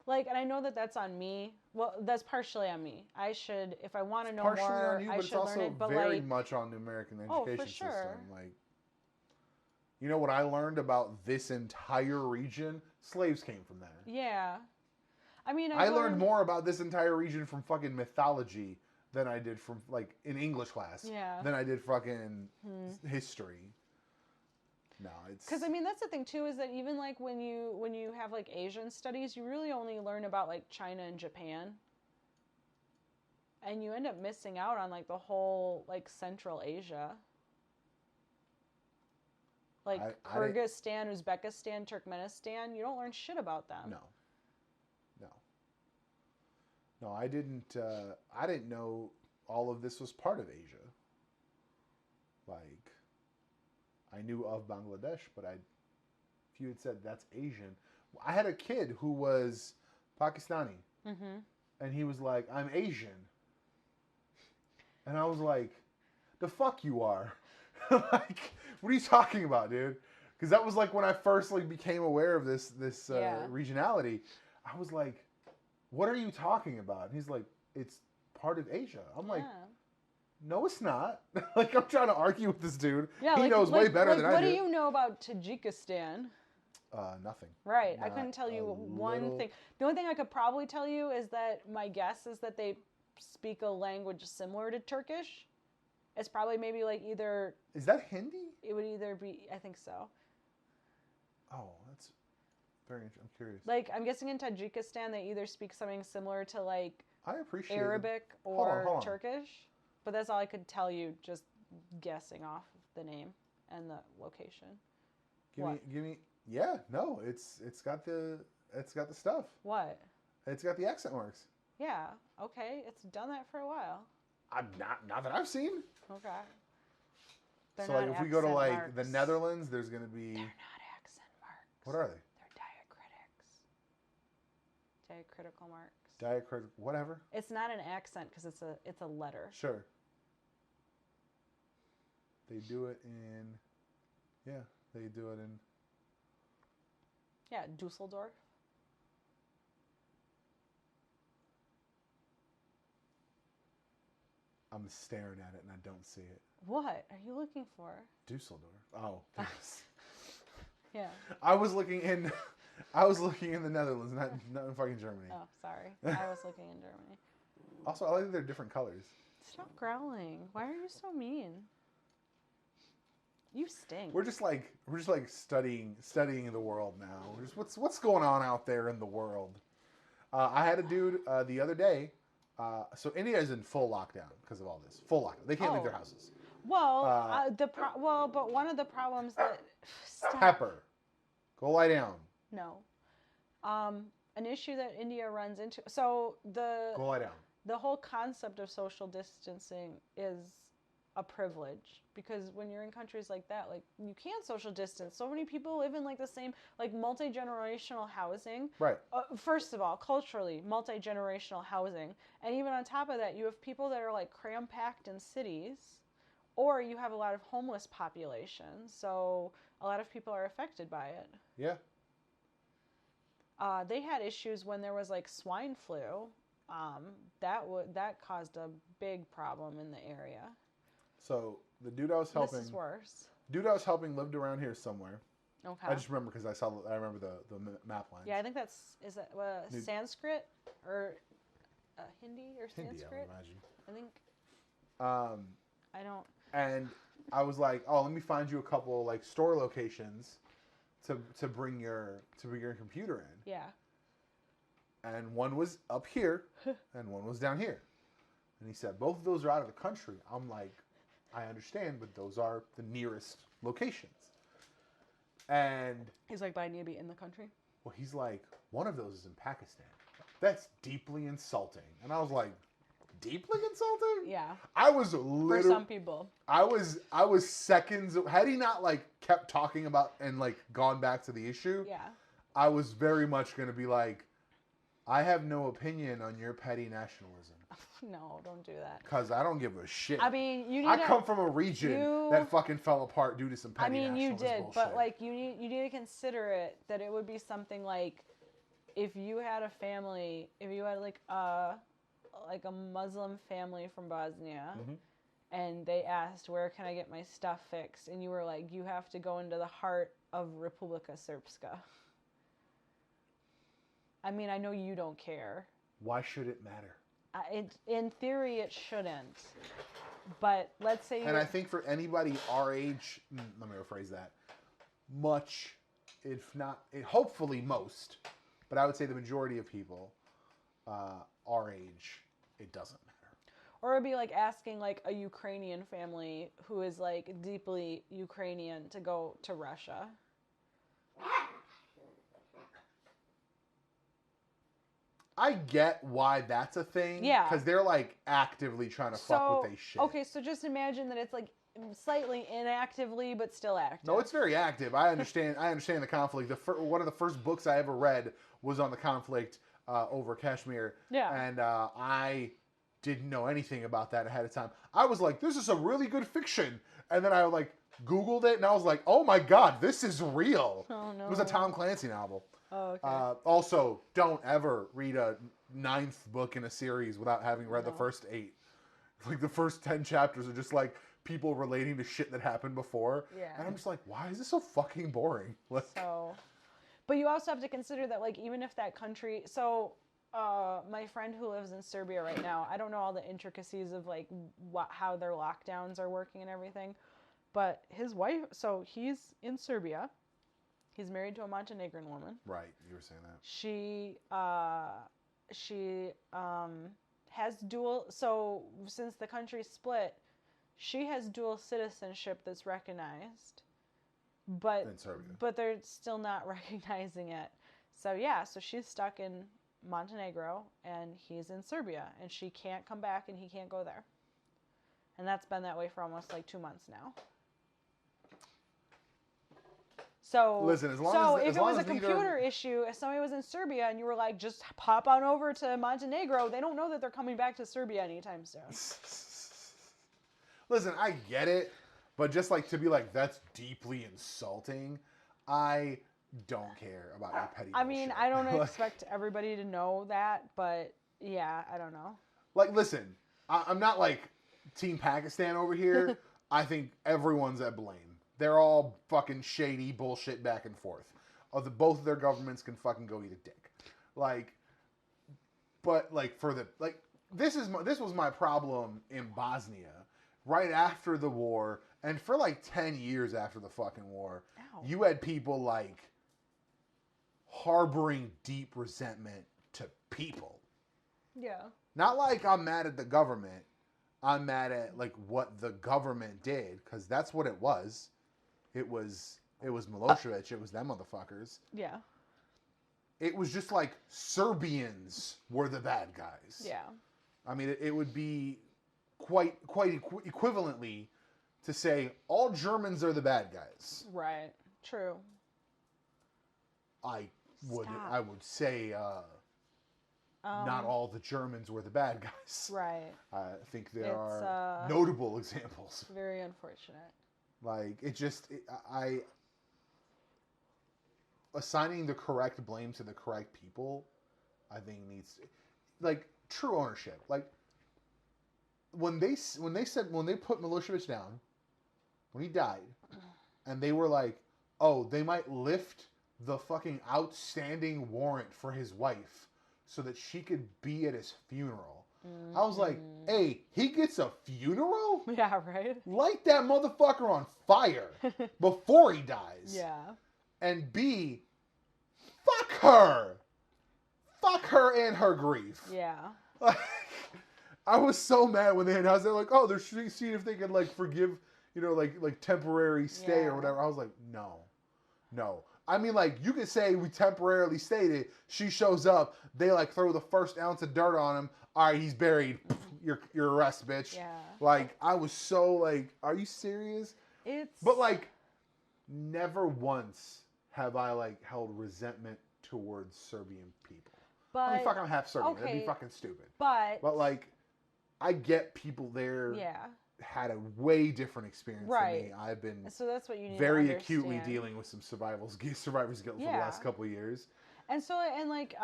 Like, and I know that that's on me. Well, that's partially on me. I should, if I want to know Partially more, on you, I but it's should learn also it. But very like, much on the American Oh, for education sure. system. Like, you know what I learned about this entire region? Slaves came from there. yeah. I mean, I learned more about this entire region from fucking mythology than I did from, like, in English class. Yeah. Than I did fucking history. No, it's... Because, I mean, that's the thing, too, is that even, like, when you have, like, Asian studies, you really only learn about, like, China and Japan. And you end up missing out on, like, the whole, like, Central Asia. Like, Kyrgyzstan, Uzbekistan, Turkmenistan, you don't learn shit about them. No, I didn't know all of this was part of Asia. Like, I knew of Bangladesh, but if you had said that's Asian, I had a kid who was Pakistani, and he was like, "I'm Asian," and I was like, "The fuck you are!" Like, what are you talking about, dude? Because that was like when I first like became aware of this regionality. I was like, "What are you talking about?" And he's like, "It's part of Asia." I'm like, "No, it's not." Like, I'm trying to argue with this dude. Yeah, he knows way better than I do. What do you know about Tajikistan? Nothing. Right. I Not couldn't tell you a one little- thing. The only thing I could probably tell you is that my guess is that they speak a language similar to Turkish. It's probably maybe like either. Is that Hindi? It would either be. I think so. Oh, that's very interesting. I'm curious. Like, I'm guessing in Tajikistan, they either speak something similar to like I appreciate Arabic Hold or on. Turkish. But that's all I could tell you just guessing off the name and the location. Give me. Yeah, no, it's got the stuff. What? It's got the accent marks. Yeah. Okay. It's done that for a while. I'm not that I've seen. Okay. They're So like not if we go to accent like the marks. Netherlands, there's gonna be. They're not accent marks. What are they? They're diacritical marks. Diacritic, whatever. It's not an accent because it's a letter. Sure. They do it in. Yeah, they do it in. Yeah, Dusseldorf. I'm staring at it and I don't see it. What are you looking for? Dusseldorf. Oh, thanks. Yeah. I was looking in the Netherlands, not in fucking Germany. Oh, sorry. I was looking in Germany. Also, I like they're different colors. Stop growling. Why are you so mean? You stink. We're just like studying the world now. We're just what's going on out there in the world. I had a dude the other day. So India is in full lockdown because of all this. Full lockdown. They can't leave their houses. Well, but one of the problems that stop. Pepper, go lie down. No. An issue that India runs into. So Go lie down. the whole concept of social distancing is a privilege because when you're in countries like that, like you can't social distance. So many people live in like the same like multi-generational housing. Right. First of all, culturally, multi-generational housing, and even on top of that, you have people that are like cram-packed in cities, or you have a lot of homeless population. So a lot of people are affected by it. Yeah. They had issues when there was like swine flu. That caused a big problem in the area. So the dude I was helping. This is worse. Dude I was helping lived around here somewhere. Okay. I just remember because I remember the map lines. Yeah, I think is that Sanskrit or Hindi or Sanskrit? Hindi, I would imagine. I think. I don't. And I was like, oh, let me find you a couple like store locations to bring your computer in. Yeah. And one was up here and one was down here. And he said, both of those are out of the country. I'm like, I understand, but those are the nearest locations. And He's like, but I need to be in the country. well, he's like, one of those is in Pakistan. That's deeply insulting. And I was like, deeply insulting? Yeah. I was For literally some people. I was seconds. Had he not like kept talking about and like gone back to the issue, Yeah. I was very much going to be like, I have no opinion on your petty nationalism No, don't do that. because I don't give a shit. I mean, you need I to. come from a region that fucking fell apart due to some petty I mean, you nationalist did, bullshit. but like you need to consider it that it would be something like if you had a family, if you had like a Muslim family from Bosnia, Mhm. and they asked where can I get my stuff fixed, and you were like, you have to go into the heart of Republika Srpska. I mean, I know you don't care. Why should it matter? In theory, it shouldn't. But let's say And I think for anybody our age, let me rephrase that, much, if not, hopefully most, but I would say the majority of people our age, it doesn't matter. or it'd be like asking like a Ukrainian family who is like deeply Ukrainian to go to Russia. I get why that's a thing. Yeah. Because they're like actively trying to fuck with they shit. Okay, so just imagine that it's like slightly inactively, but still active. No, it's very active. I understand. I understand the conflict. One of the first books I ever read was on the conflict over Kashmir. Yeah. And I didn't know anything about that ahead of time. I was like, this is a really good fiction. And then I like Googled it and I was like, oh my God, this is real. Oh no. It was a Tom Clancy novel. Oh, okay. Also, don't ever read a 9th book in a series without having read the first 8. Like the first 10 chapters are just like people relating to shit that happened before. Yeah. And I'm just like, why is this so fucking boring? Like, So, But you also have to consider that, like, even if that country, so my friend who lives in Serbia right now, I don't know all the intricacies of like how their lockdowns are working and everything, but his wife, so he's in Serbia. He's married to a Montenegrin woman. Right, you were saying that. She has dual, so since the country split, she has dual citizenship that's recognized, but In Serbia. but they're still not recognizing it. So yeah, so she's stuck in Montenegro and he's in Serbia, and she can't come back and he can't go there. And that's been that way for almost like 2 months now. So listen, as long as if it was a computer issue, if somebody was in Serbia and you were like, just pop on over to Montenegro, they don't know that they're coming back to Serbia anytime soon. Listen, I get it, but just like to be like, that's deeply insulting, I don't care about your petty bullshit. I mean, I don't expect everybody to know that, but yeah, I don't know. Like, listen, I'm not like Team Pakistan over here. I think everyone's at blame. They're all fucking shady bullshit back and forth. Both of their governments can fucking go eat a dick. Like, but like this was my problem in Bosnia right after the war, and for like 10 years after the fucking war. Ow. You had people like harboring deep resentment to people. Yeah. Not like I'm mad at the government. I'm mad at like what the government did, because that's what it was. It was Milosevic. It was them motherfuckers. Yeah. It was just like Serbians were the bad guys. Yeah. I mean, it would be quite equivalently to say all Germans are the bad guys. Right. True. I would say Um, not all the Germans were the bad guys. Right. I think there It's, are notable examples. Very unfortunate. Like, assigning the correct blame to the correct people, I think needs, like, true ownership. Like, when they put Milosevic down, when he died, and they were like, oh, they might lift the fucking outstanding warrant for his wife so that she could be at his funeral. Mm-hmm. I was like, hey, he gets a funeral? Yeah, right? Light that motherfucker on fire before he dies. Yeah. And B, fuck her. Fuck her and her grief. Yeah. Like, I was so mad when they announced they're like, oh, they're seeing if they can like forgive, like temporary stay or whatever. I was like, no. I mean, like, you could say we temporarily stayed it. She shows up. They like throw the first ounce of dirt on him. All right, he's buried. You're arrested, bitch. Yeah. Like, I was so like, are you serious? But like, never once have I like held resentment towards Serbian people. But I mean, fuck, I'm half Serbian. okay, That'd be fucking stupid. But like, I get people there. Yeah. Had a way different experience than me. I've been so that's what you need very to acutely dealing with some survivor's guilt for the last couple of years. And so, and like,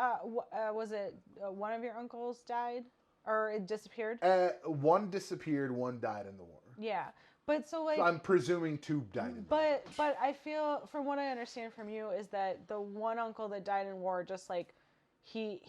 was it one of your uncles died or it disappeared? One disappeared, one died in the war. Yeah, but so like, I'm presuming two died in the war. But I feel, from what I understand from you, is that the one uncle that died in war, just like, he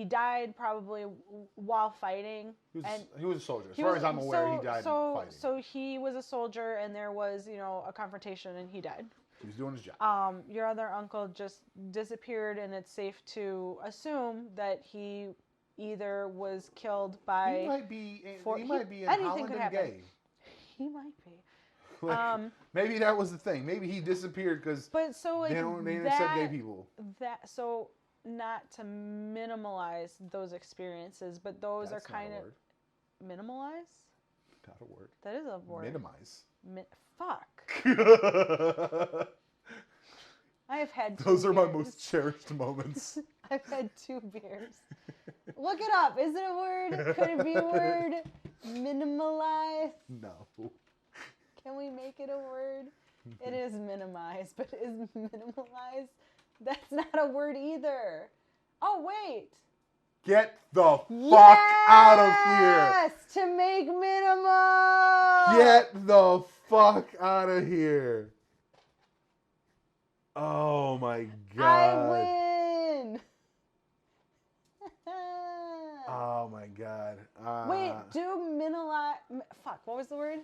died probably while fighting. He was a soldier. As far as I'm aware, he died fighting. So he was a soldier, and there was, a confrontation, and he died. He was doing his job. Your other uncle just disappeared, and it's safe to assume that he either was killed by... He might be in Holland and gay. He might be. Like, maybe that was the thing. Maybe he disappeared because they don't accept gay people. So... Not to minimalize those experiences, but those are kind of minimalize. Not a word. That is a word. Minimize. Fuck. I have had. Those are my most cherished moments. I've had 2 beers. Look it up. Is it a word? Could it be a word? Minimalize. No. Can we make it a word? It is minimize, but is minimalize? That's not a word either. Oh, wait. Get the fuck out of here. Yes, to make minimal. Get the fuck out of here. Oh my I god. win. Oh my god. Wait, minimize. Fuck, what was the word?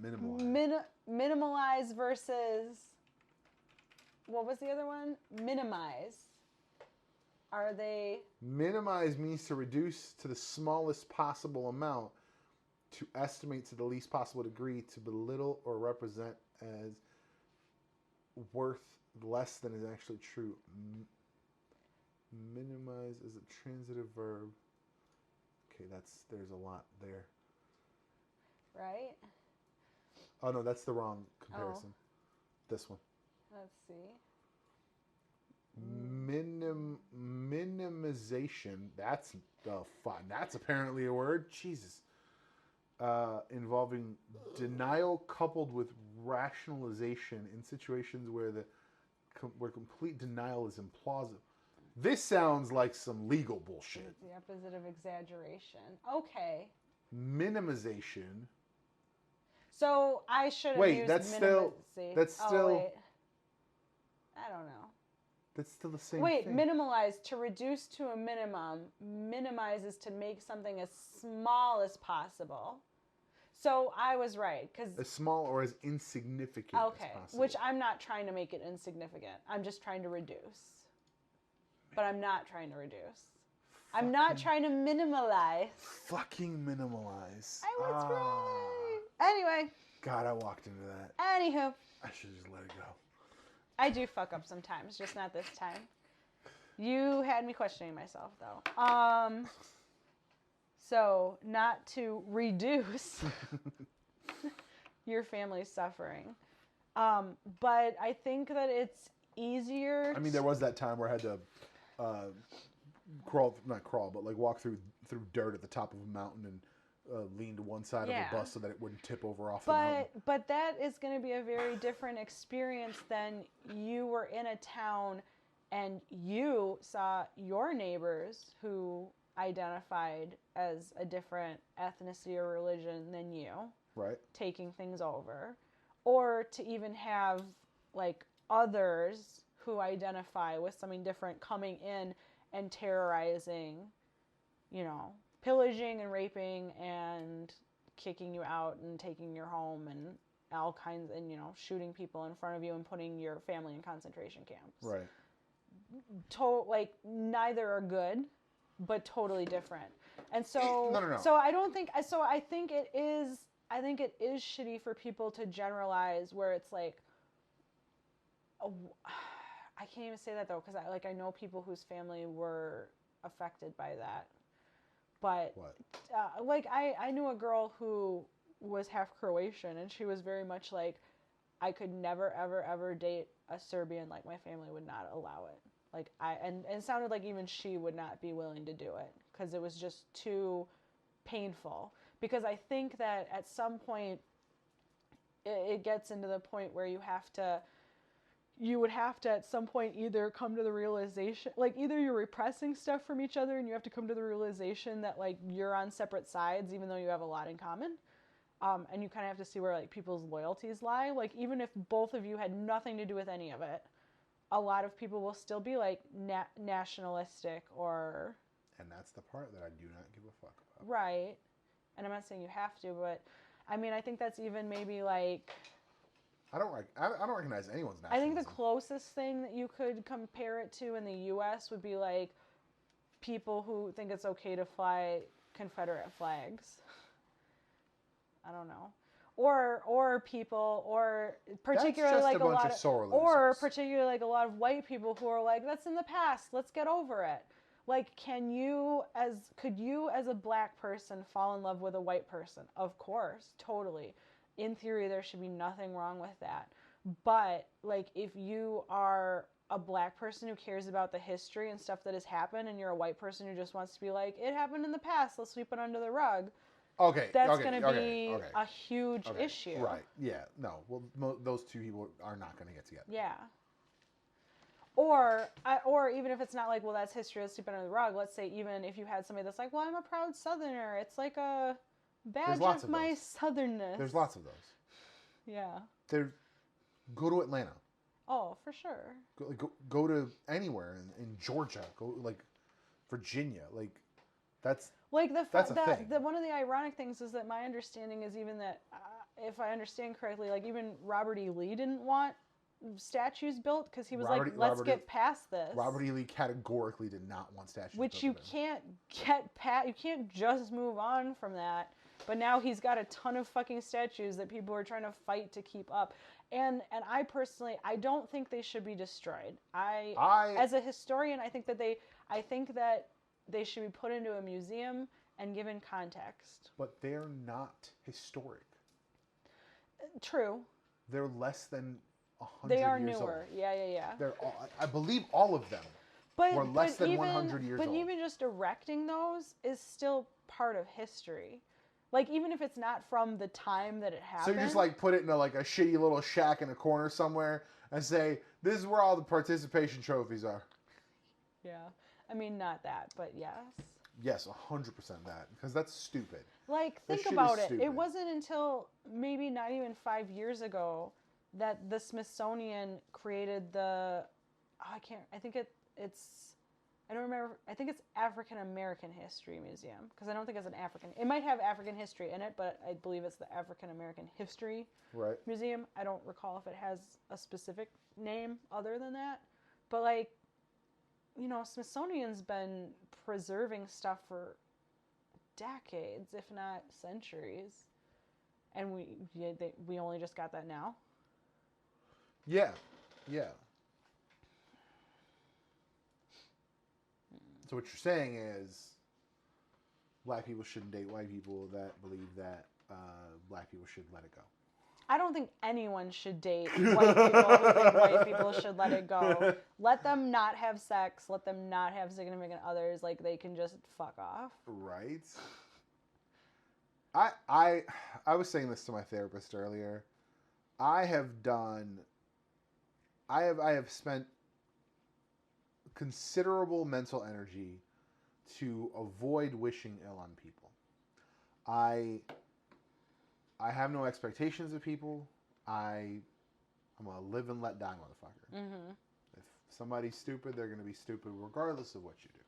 Minimalize. Minimalize versus. What was the other one? Minimize. Are they? Minimize means to reduce to the smallest possible amount, to estimate to the least possible degree, to belittle or represent as worth less than is actually true. Minimize is a transitive verb. Okay, there's a lot there. Right? Oh no, that's the wrong comparison. This one. Let's see. Minimization. That's fun. That's apparently a word. Jesus. Involving denial coupled with rationalization in situations where where complete denial is implausible. This sounds like some legal bullshit. It's the opposite of exaggeration. Okay. Minimization. So I should have used that's still. Wait. I don't know. That's still the same thing. thing. Minimalize, to reduce to a minimum. Minimize is to make something as small as possible. So I was right. As small or as insignificant as possible. Which I'm not trying to make it insignificant. I'm just trying to reduce. But I'm not trying to reduce. I'm not trying to minimalize. Fucking minimalize. I was right. Anyway. God, I walked into that. Anywho. I should just let it go. I do fuck up sometimes, just not this time. You had me questioning myself, though. So, not to reduce your family's suffering. But I think that it's easier. I mean, there was that time where I had to walk through dirt at the top of a mountain and lean to one side of a bus so that it wouldn't tip over off the mountain. But that is going to be a very different experience than you were in a town and you saw your neighbors who identified as a different ethnicity or religion than you, right, taking things over, or to even have like others who identify with something different coming in and terrorizing, pillaging and raping and kicking you out and taking your home and all kinds, and shooting people in front of you and putting your family in concentration camps. Right. Neither are good, but totally different. And so, no. So I don't think. So I think it is. I think it is shitty for people to generalize where it's like. I can't even say that though, because I know people whose family were affected by that. But I knew a girl who was half Croatian, and she was very much like, I could never ever ever date a Serbian. Like, my family would not allow it. Like, and it sounded like even she would not be willing to do it because it was just too painful. Because I think that at some point it gets into the point where you would have to at some point either come to the realization, like either you're repressing stuff from each other and you have to come to the realization that like you're on separate sides even though you have a lot in common. And you kind of have to see where like people's loyalties lie. Like, even if both of you had nothing to do with any of it, a lot of people will still be like nationalistic or... And that's the part that I do not give a fuck about. Right. And I'm not saying you have to, but I mean, I think that's even maybe like... I don't recognize anyone's nationalism. I think the closest thing that you could compare it to in the U.S. would be like people who think it's okay to fly Confederate flags. I don't know. Or people, or particularly like a lot of or particularly like a lot of white people who are like, that's in the past, let's get over it. Like, could you as a black person fall in love with a white person? Of course, totally. In theory, there should be nothing wrong with that. But like, if you are a black person who cares about the history and stuff that has happened, and you're a white person who just wants to be like, it happened in the past, let's sweep it under the rug. That's going to be a huge issue. Right. Yeah. No. Well, those two people are not going to get together. Yeah. Or even if it's not like, well, that's history, let's sweep it under the rug. Let's say even if you had somebody that's like, well, I'm a proud Southerner. It's like a badge of my Southernness. There's lots of those. Yeah. Go to Atlanta. Oh, for sure. Go to anywhere in Georgia. Go like Virginia. Like that's like that's a thing. One of the ironic things is that my understanding is even that if I understand correctly, like even Robert E. Lee didn't want statues built because he was let's get past this. Robert E. Lee categorically did not want statues which built. You can't get past. You can't just move on from that. But now he's got a ton of fucking statues that people are trying to fight to keep up. And I personally, I don't think they should be destroyed. I as a historian, I think that they should be put into a museum and given context. But they're not historic. True. They're less than 100 years old. They are newer. Old. Yeah. They're I believe all of them were less than 100 years old. But even just erecting those is still part of history. Like, even if it's not from the time that it happened. So you just, like, put it in a shitty little shack in a corner somewhere and say, this is where all the participation trophies are. Yeah. I mean, not that, but yes. Yes, 100% that. Because that's stupid. Like, think about it. It wasn't until maybe not even 5 years ago that the Smithsonian created I don't remember. I think it's African American History Museum because I don't think it's an African. It might have African history in it, but I believe it's the African American History Museum. I don't recall if it has a specific name other than that. But like, Smithsonian's been preserving stuff for decades, if not centuries, and we only just got that now. Yeah. So what you're saying is black people shouldn't date white people that believe that black people should let it go. I don't think anyone should date white people who think white people should let it go. Let them not have sex. Let them not have significant others. Like, they can just fuck off. Right. I was saying this to my therapist earlier. I have spent considerable mental energy to avoid wishing ill on people. I have no expectations of people. I'm a live and let die motherfucker. Mm-hmm. If somebody's stupid, they're going to be stupid regardless of what you do.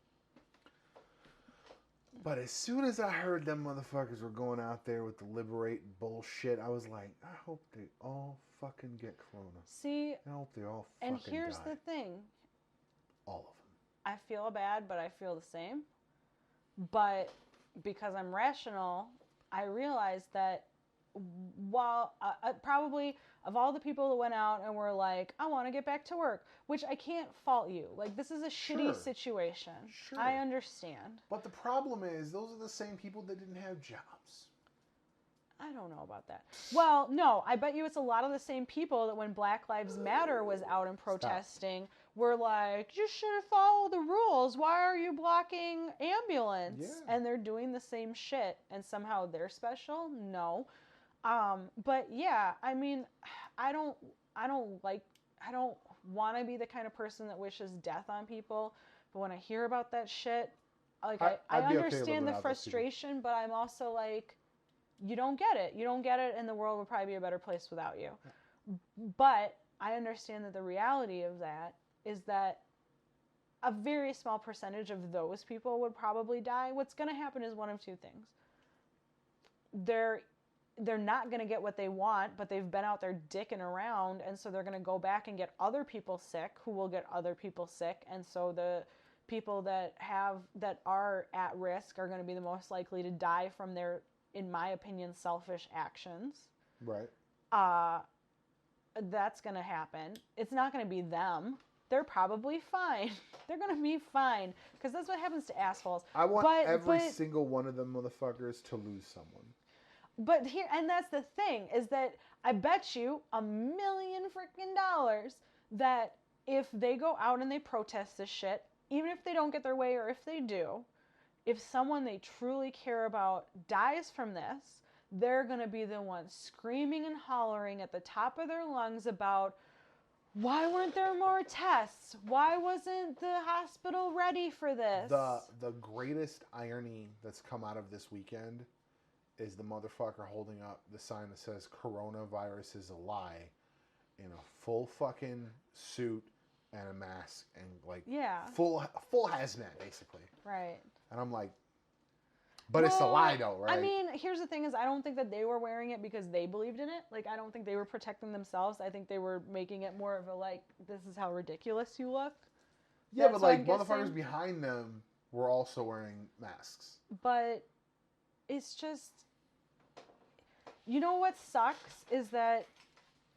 But as soon as I heard them motherfuckers were going out there with the liberate bullshit, I was like, I hope they all fucking get corona. See? I hope they all fucking die. And here's the thing. All of them. I feel bad, but I feel the same. But because I'm rational, I realize that while probably of all the people that went out and were like, I want to get back to work, which I can't fault you. Like, this is a shitty situation. Sure. I understand. But the problem is, those are the same people that didn't have jobs. I don't know about that. Well, no, I bet you it's a lot of the same people that when Black Lives Matter was out and protesting were like, you should follow the rules. Why are you blocking ambulance? Yeah. And they're doing the same shit. And somehow they're special? No. But yeah, I mean, I don't want to be the kind of person that wishes death on people. But when I hear about that shit, like I understand the frustration, but I'm also like, you don't get it. You don't get it, and the world would probably be a better place without you. But I understand that the reality of that is that a very small percentage of those people would probably die. What's going to happen is one of two things. They're not going to get what they want, but they've been out there dicking around, and so they're going to go back and get other people sick, who will get other people sick, and so the people that are at risk are going to be the most likely to die from their, in my opinion, selfish actions. Right. That's going to happen. It's not going to be them. They're probably fine. They're going to be fine. Because that's what happens to assholes. I want every single one of them motherfuckers to lose someone. But here, and that's the thing, is that I bet you $1 million freaking dollars that if they go out and they protest this shit, even if they don't get their way or if they do, if someone they truly care about dies from this, they're going to be the ones screaming and hollering at the top of their lungs about, why weren't there more tests? Why wasn't the hospital ready for this? The greatest irony that's come out of this weekend is the motherfucker holding up the sign that says coronavirus is a lie in a full fucking suit and a mask and like Yeah. full hazmat basically. Right. And I'm like, but it's a lie though, right? I mean, here's the thing is I don't think that they were wearing it because they believed in it. Like, I don't think they were protecting themselves. I think they were making it more of a, like, this is how ridiculous you look. Yeah, That's but what like I'm motherfuckers guessing. behind them were also wearing masks. But it's just, you know what sucks is that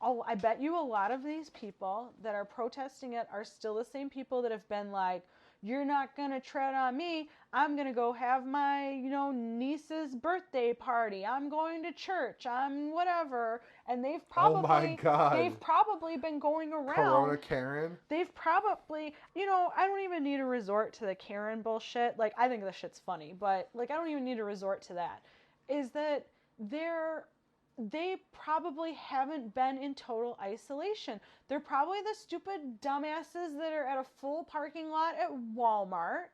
I bet you a lot of these people that are protesting it are still the same people that have been like, you're not going to tread on me. I'm going to go have my, niece's birthday party. I'm going to church. I'm whatever. And they've probably, oh my God. They've probably been going around. Corona Karen? They've probably, I don't even need to resort to the Karen bullshit. Like, I think the shit's funny, but like, I don't even need to resort to that. Is that they probably haven't been in total isolation. They're probably the stupid dumbasses that are at a full parking lot at Walmart.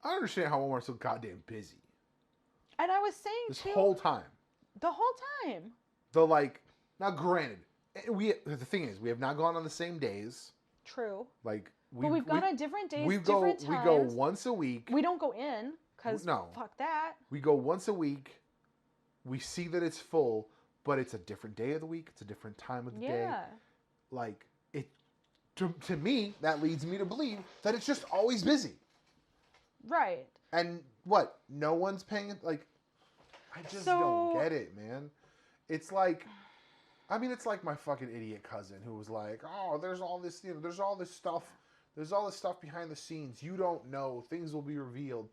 I understand how Walmart's so goddamn busy. And I was saying this whole time. The whole time. Now granted, the thing is, we have not gone on the same days. True. Like, but we've gone on different days, different times. We go once a week. We don't go in, because fuck that. We go once a week. We see that it's full, but it's a different day of the week. It's a different time of the day. Like, to me, that leads me to believe that it's just always busy. Right. And what? No one's paying, like, I just don't get it, man. It's like, it's like my fucking idiot cousin who was like, oh, there's all this stuff behind the scenes. You don't know. Things will be revealed.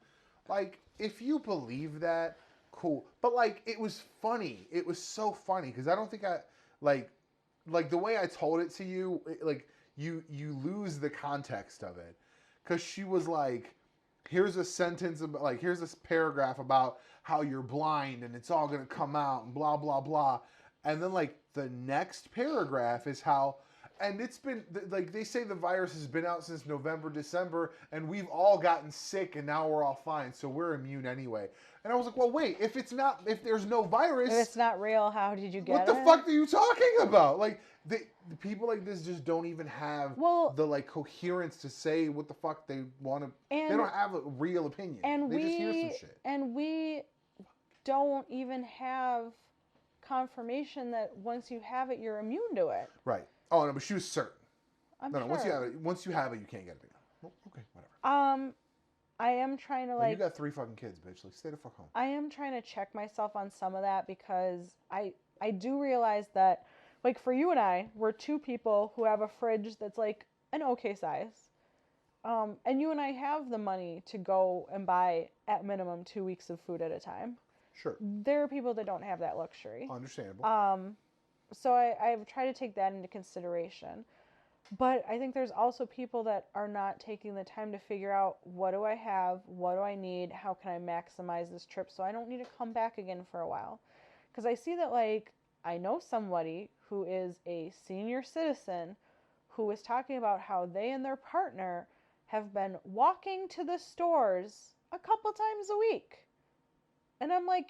Like, if you believe that, cool. But, like, it was funny. It was so funny because I don't think like the way I told it to you, you lose the context of it. Because she was like, here's a sentence about, like, here's this paragraph about how you're blind and it's all going to come out and blah, blah, blah. And then, like, the next paragraph is how, and it's been, like, they say the virus has been out since November, December, and we've all gotten sick and now we're all fine, so we're immune anyway. And I was like, well, wait, if there's no virus. If it's not real, how did you get it? What the fuck are you talking about? Like, the people like this just don't even have the, like, coherence to say what the fuck they want to. They don't have a real opinion. And they just hear some shit. And we don't even have confirmation that once you have it, you're immune to it. Right. Oh, no, but she was certain. No, once you have it, you can't get it again. Well, okay, whatever. I am trying to, like, you got 3 fucking kids, bitch. Like, stay the fuck home. I am trying to check myself on some of that because I do realize that, like, for you and I, we're 2 people who have a fridge that's, like, an okay size. And you and I have the money to go and buy, at minimum, 2 weeks of food at a time. Sure. There are people that don't have that luxury. Understandable. So I've tried to take that into consideration. But I think there's also people that are not taking the time to figure out, what do I have? What do I need? How can I maximize this trip so I don't need to come back again for a while? Because I see that, like, I know somebody who is a senior citizen who is talking about how they and their partner have been walking to the stores a couple times a week. And I'm like,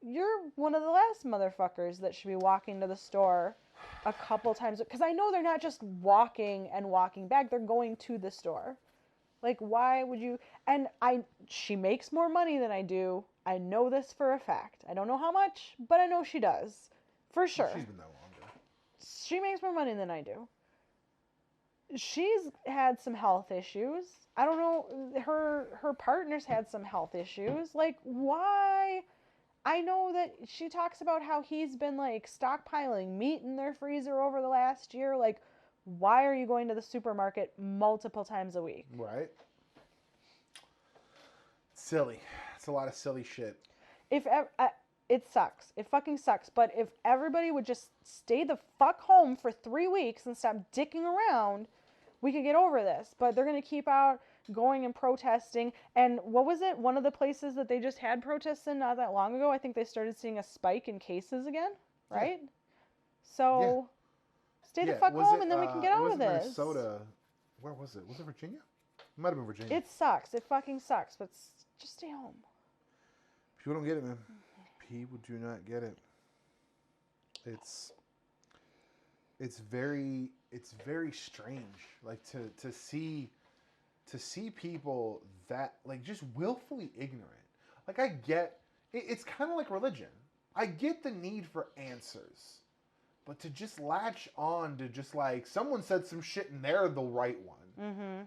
you're one of the last motherfuckers that should be walking to the store a couple times. Because I know they're not just walking and walking back. They're going to the store. Like, why would you? And she makes more money than I do. I know this for a fact. I don't know how much, but I know she does. For sure. She's been there longer. She makes more money than I do. She's had some health issues. I don't know. Her partner's had some health issues. Like, why? I know that she talks about how he's been, like, stockpiling meat in their freezer over the last year. Like, why are you going to the supermarket multiple times a week? Right. Silly. It's a lot of silly shit. It sucks. It fucking sucks. But if everybody would just stay the fuck home for 3 weeks and stop dicking around, we could get over this. But they're going to keep out going and protesting. And what was it? One of the places that they just had protests in not that long ago, I think they started seeing a spike in cases again, right? Yeah. So stay the fuck home and then we can get out of this. Minnesota. Where was it? Was it Virginia? It might have been Virginia. It sucks. It fucking sucks. But just stay home. People don't get it, man. People do not get it. it's very strange, like to see people that like just willfully ignorant. Like I get it's kind of like religion. I get the need for answers, but to just latch on to just like someone said some shit and they're the right one. Mm-hmm.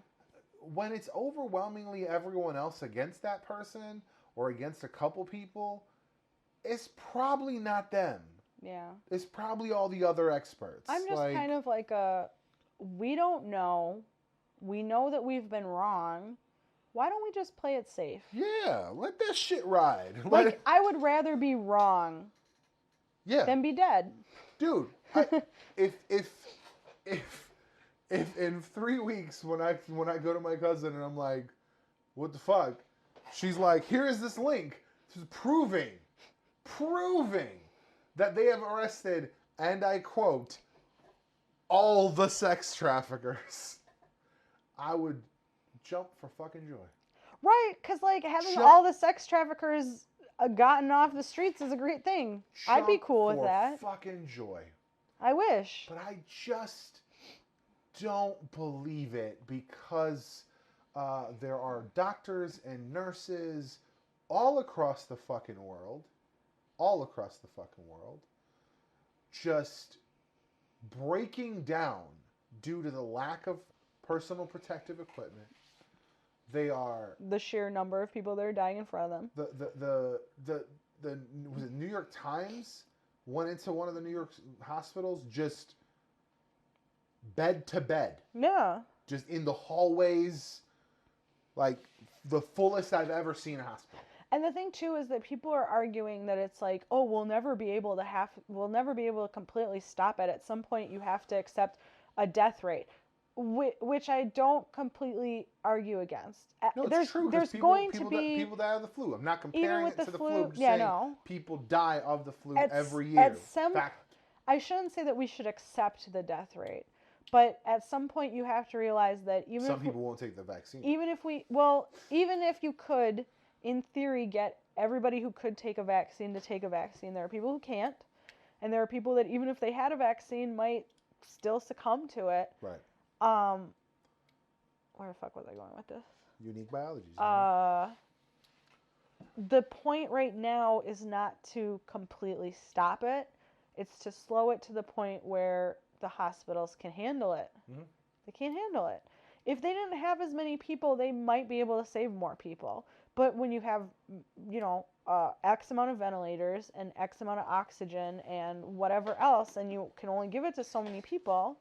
When it's overwhelmingly everyone else against that person or against a couple people, it's probably not them. Yeah. It's probably all the other experts. I'm just kind of like we don't know. We know that we've been wrong. Why don't we just play it safe? Yeah, let that shit ride. I would rather be wrong than be dead. Dude, if in 3 weeks when I go to my cousin and I'm like, what the fuck? She's like, here is this link proving that they have arrested, and I quote, all the sex traffickers. I would jump for fucking joy. Right, because like having all the sex traffickers gotten off the streets is a great thing. I'd be cool with that. Fucking joy. I wish. But I just don't believe it because there are doctors and nurses all across the fucking world, just breaking down due to the lack of personal protective equipment. They are the sheer number of people that are dying in front of them. The was it New York Times went into one of the New York hospitals just bed to bed. Yeah. Just in the hallways, like the fullest I've ever seen a hospital. And the thing too is that people are arguing that it's like, oh, we'll never be able to completely stop it. At some point, you have to accept a death rate, which I don't completely argue against. No, it's true. There's people, going people to be people die of the flu. I'm not comparing it to the flu. I'm just yeah, saying no. People die of the flu every year. I shouldn't say that we should accept the death rate, but at some point you have to realize that even some people won't take the vaccine. Even if you could, in theory, get everybody who could take a vaccine to take a vaccine, there are people who can't, and there are people that even if they had a vaccine might still succumb to it. Right. Where the fuck was I going with this? Unique biology. The point right now is not to completely stop it. It's to slow it to the point where the hospitals can handle it. Mm-hmm. They can't handle it. If they didn't have as many people, they might be able to save more people. But when you have, X amount of ventilators and X amount of oxygen and whatever else, and you can only give it to so many people,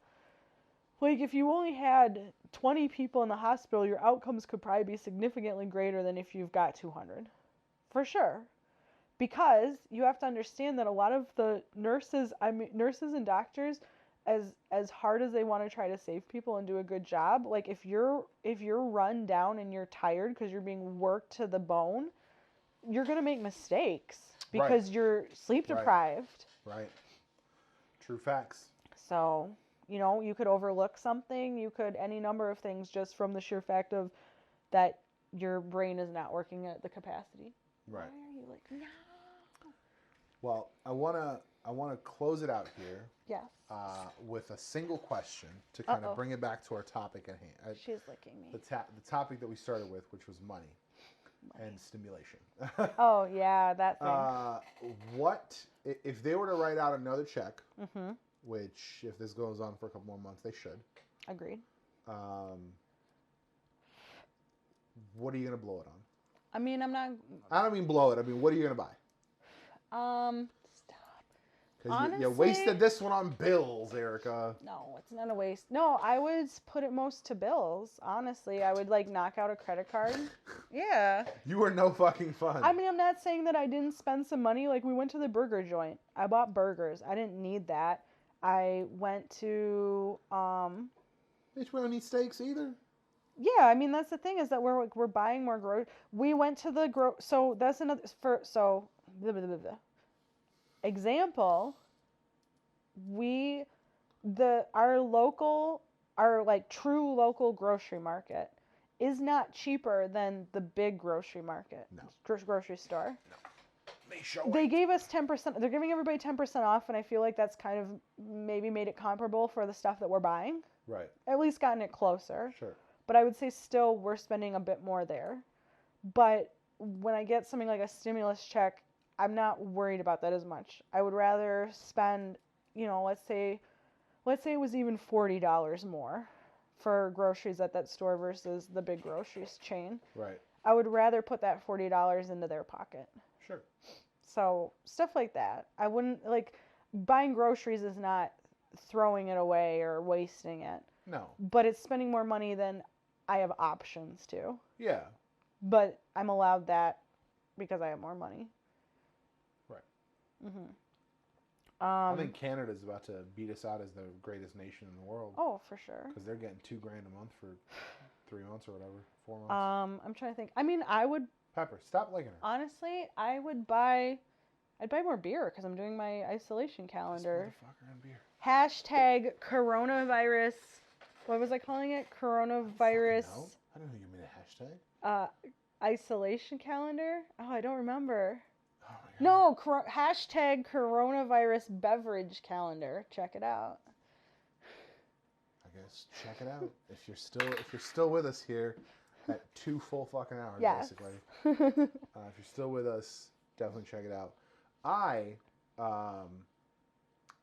like if you only had 20 people in the hospital, your outcomes could probably be significantly greater than if you've got 200. For sure. Because you have to understand that a lot of the nurses and doctors, as hard as they want to try to save people and do a good job, like if you're run down and you're tired because you're being worked to the bone, you're going to make mistakes because you're sleep deprived. Right. True facts. So, you could overlook something, you could any number of things just from the sheer fact of that your brain is not working at the capacity. Right. Why are you like, no? Well, I want to close it out here. Yes. With a single question to kind of bring it back to our topic at hand. She's licking me. The topic that we started with, which was money. And stimulation. Oh, yeah, that thing. What, if they were to write out another check, mm-hmm. which if this goes on for a couple more months, they should. Agreed. What are you going to blow it on? I mean, I don't mean blow it. I mean, what are you going to buy? Stop. Because you wasted this one on bills, Erica. No, it's not a waste. No, I would put it most to bills. Honestly, I would knock out a credit card. Yeah. You were no fucking fun. I mean, I'm not saying that I didn't spend some money. Like we went to the burger joint. I bought burgers. I didn't need that. I went to Bitch, we don't need steaks either. Yeah, I mean that's the thing is that we're buying more groceries. We went to the so that's another example. Our true local grocery market is not cheaper than the big grocery market. No. Grocery store. No. they show They it. gave us 10%. They're giving everybody 10% off, and I feel like that's kind of maybe made it comparable for the stuff that we're buying. Right. At least gotten it closer. Sure. But I would say still we're spending a bit more there. But when I get something like a stimulus check, I'm not worried about that as much. I would rather spend, let's say it was even $40 more for groceries at that store versus the big groceries chain. Right. I would rather put that $40 into their pocket. Sure. So stuff like that. I wouldn't buying groceries is not throwing it away or wasting it. No. But it's spending more money than I have options to. Yeah. But I'm allowed that because I have more money. Right. Mhm. I think Canada's about to beat us out as the greatest nation in the world. Oh, for sure. Because they're getting $2,000 a month for 3 months or whatever, 4 months. I'm trying to think. I mean, I would Pepper, stop licking her. honestly, I'd buy more beer because I'm doing my isolation calendar. This motherfucker and beer. Hashtag coronavirus. What was I calling it? Coronavirus. No, I don't know you made a hashtag. Isolation calendar. Oh, I don't remember. Oh my God. No, hashtag coronavirus beverage calendar. Check it out. I guess check it out if you're still with us here at 2 full fucking hours, Yes. basically. If you're still with us, definitely check it out.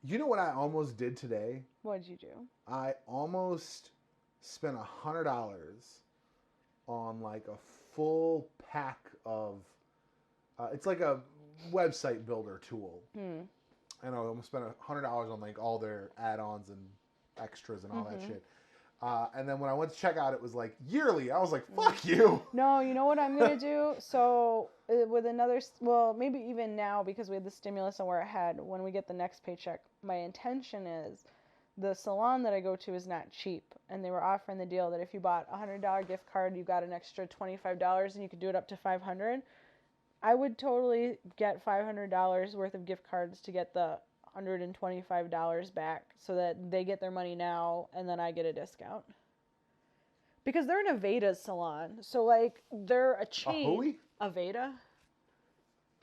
You know what I almost did today? What'd you do? I almost spent $100 on like a full pack of. It's like a website builder tool. And I almost spent $100 on like all their add-ons and extras and all that shit. And then when I went to check out, it was like yearly. I was like, fuck you. No, you know what I'm going to do? So with maybe even now because we had the stimulus and we're ahead, when we get the next paycheck, my intention is the salon that I go to is not cheap. And they were offering the deal that if you bought a $100 gift card, you got an extra $25 and you could do it up to $500. I would totally get $500 worth of gift cards to get the $125 back so that they get their money now and then I get a discount. Because they're an Aveda salon. So like they're a chain. Aveda?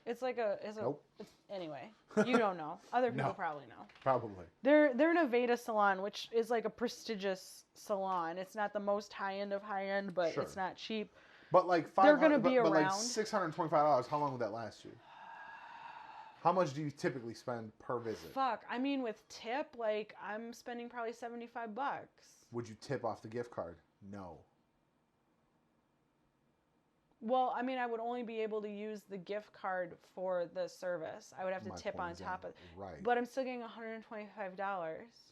It's like Nope. Anyway, you don't know. Other people No. probably know. Probably. They're an Aveda salon, which is like a prestigious salon. It's not the most high end of high end, but Sure. it's not cheap. But like They're gonna be but like around. $625, how long would that last you? How much do you typically spend per visit? Fuck. I mean, with tip, like I'm spending probably $75. Would you tip off the gift card? No. Well, I mean, I would only be able to use the gift card for the service. I would have to My tip point on is top that, of right. But I'm still getting $125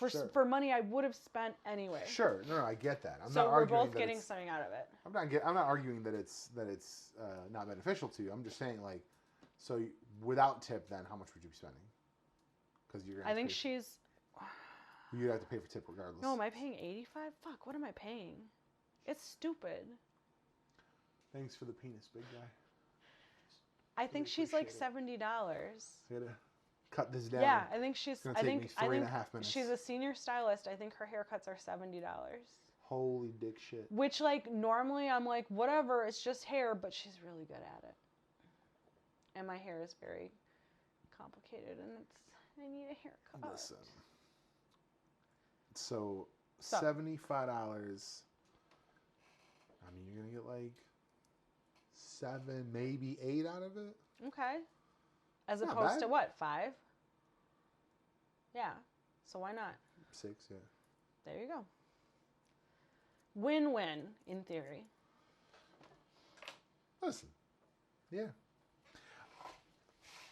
Sure. for money I would have spent anyway. Sure, no, I get that. I'm So not we're arguing both that getting it's, something out of it. I'm not arguing that it's not beneficial to you. I'm just saying like, so without tip, then how much would you be spending? Because you're. I think you'd have to pay for tip regardless. No, am I paying $85? Fuck, what am I paying? It's stupid. Thanks for the penis, big guy. I think she's like $70. I gotta cut this down. Yeah, I think she's. It's gonna take me 3.5 minutes. She's a senior stylist. I think her haircuts are $70. Holy dick shit. Which like normally I'm like whatever, it's just hair, but she's really good at it. And my hair is very complicated, and I need a haircut. Listen. So $75. I mean, you're gonna get like 7, maybe 8 out of it. Okay. As Not opposed bad. to what, 5? Yeah. So why not? 6, yeah. There you go. Win-win, in theory. Listen, yeah.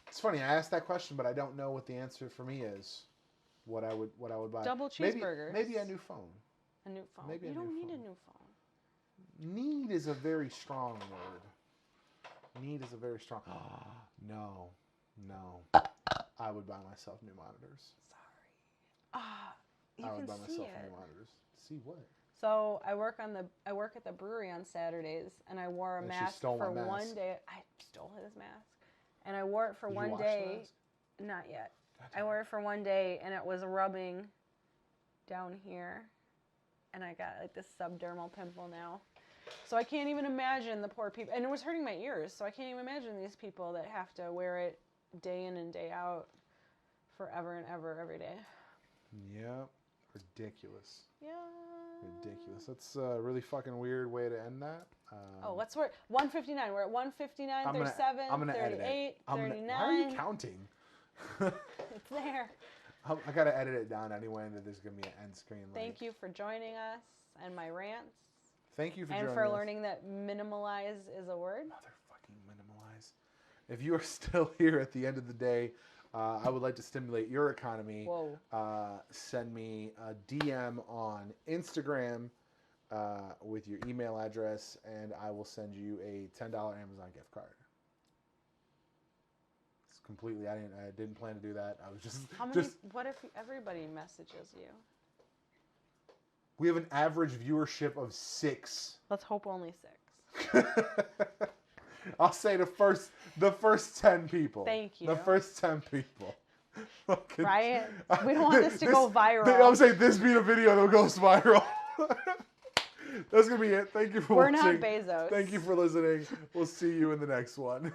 It's funny. I asked that question, but I don't know what the answer for me is. What I would buy. Double cheeseburgers. Maybe a new phone. A new phone. Maybe a you new don't need phone. a new phone. Need is a very strong word. Need is a very strong. No. I would buy myself new monitors. Sorry. You I can would buy see myself it. new monitors. See what? So I work at the brewery on Saturdays, and I wore a And she mask stole my for mask. one day. I stole his mask, and I wore it for Did you one wash the day. mask? Not yet. Gotcha. I wore it for one day, and it was rubbing down here, and I got like this subdermal pimple now. So I can't even imagine the poor people. And it was hurting my ears. So I can't even imagine these people that have to wear it day in and day out forever and ever every day. Yeah. Ridiculous. Yeah. Ridiculous. That's a really fucking weird way to end that. What's word? 159. We're at 159, 37, I'm gonna 38, edit it. 39. Why are you counting? It's there. I gotta edit it down anyway, and then there's gonna be an end screen. Thank you for joining us and my rants. Thank you for joining us. joining And us. for learning that minimalize is a word. Motherfucking minimalize. If you are still here at the end of the day, I would like to stimulate your economy. Whoa. Send me a DM on Instagram with your email address, and I will send you a $10 Amazon gift card. It's completely. I didn't plan to do that. I was just. What if everybody messages you? We have an average viewership of 6. Let's hope only 6. I'll say the first 10 people. Thank you. The first 10 people. Right? We don't want this to go viral. I'm saying this being a video that goes viral. That's going to be it. Thank you for watching. We're not Bezos. Thank you for listening. We'll see you in the next one.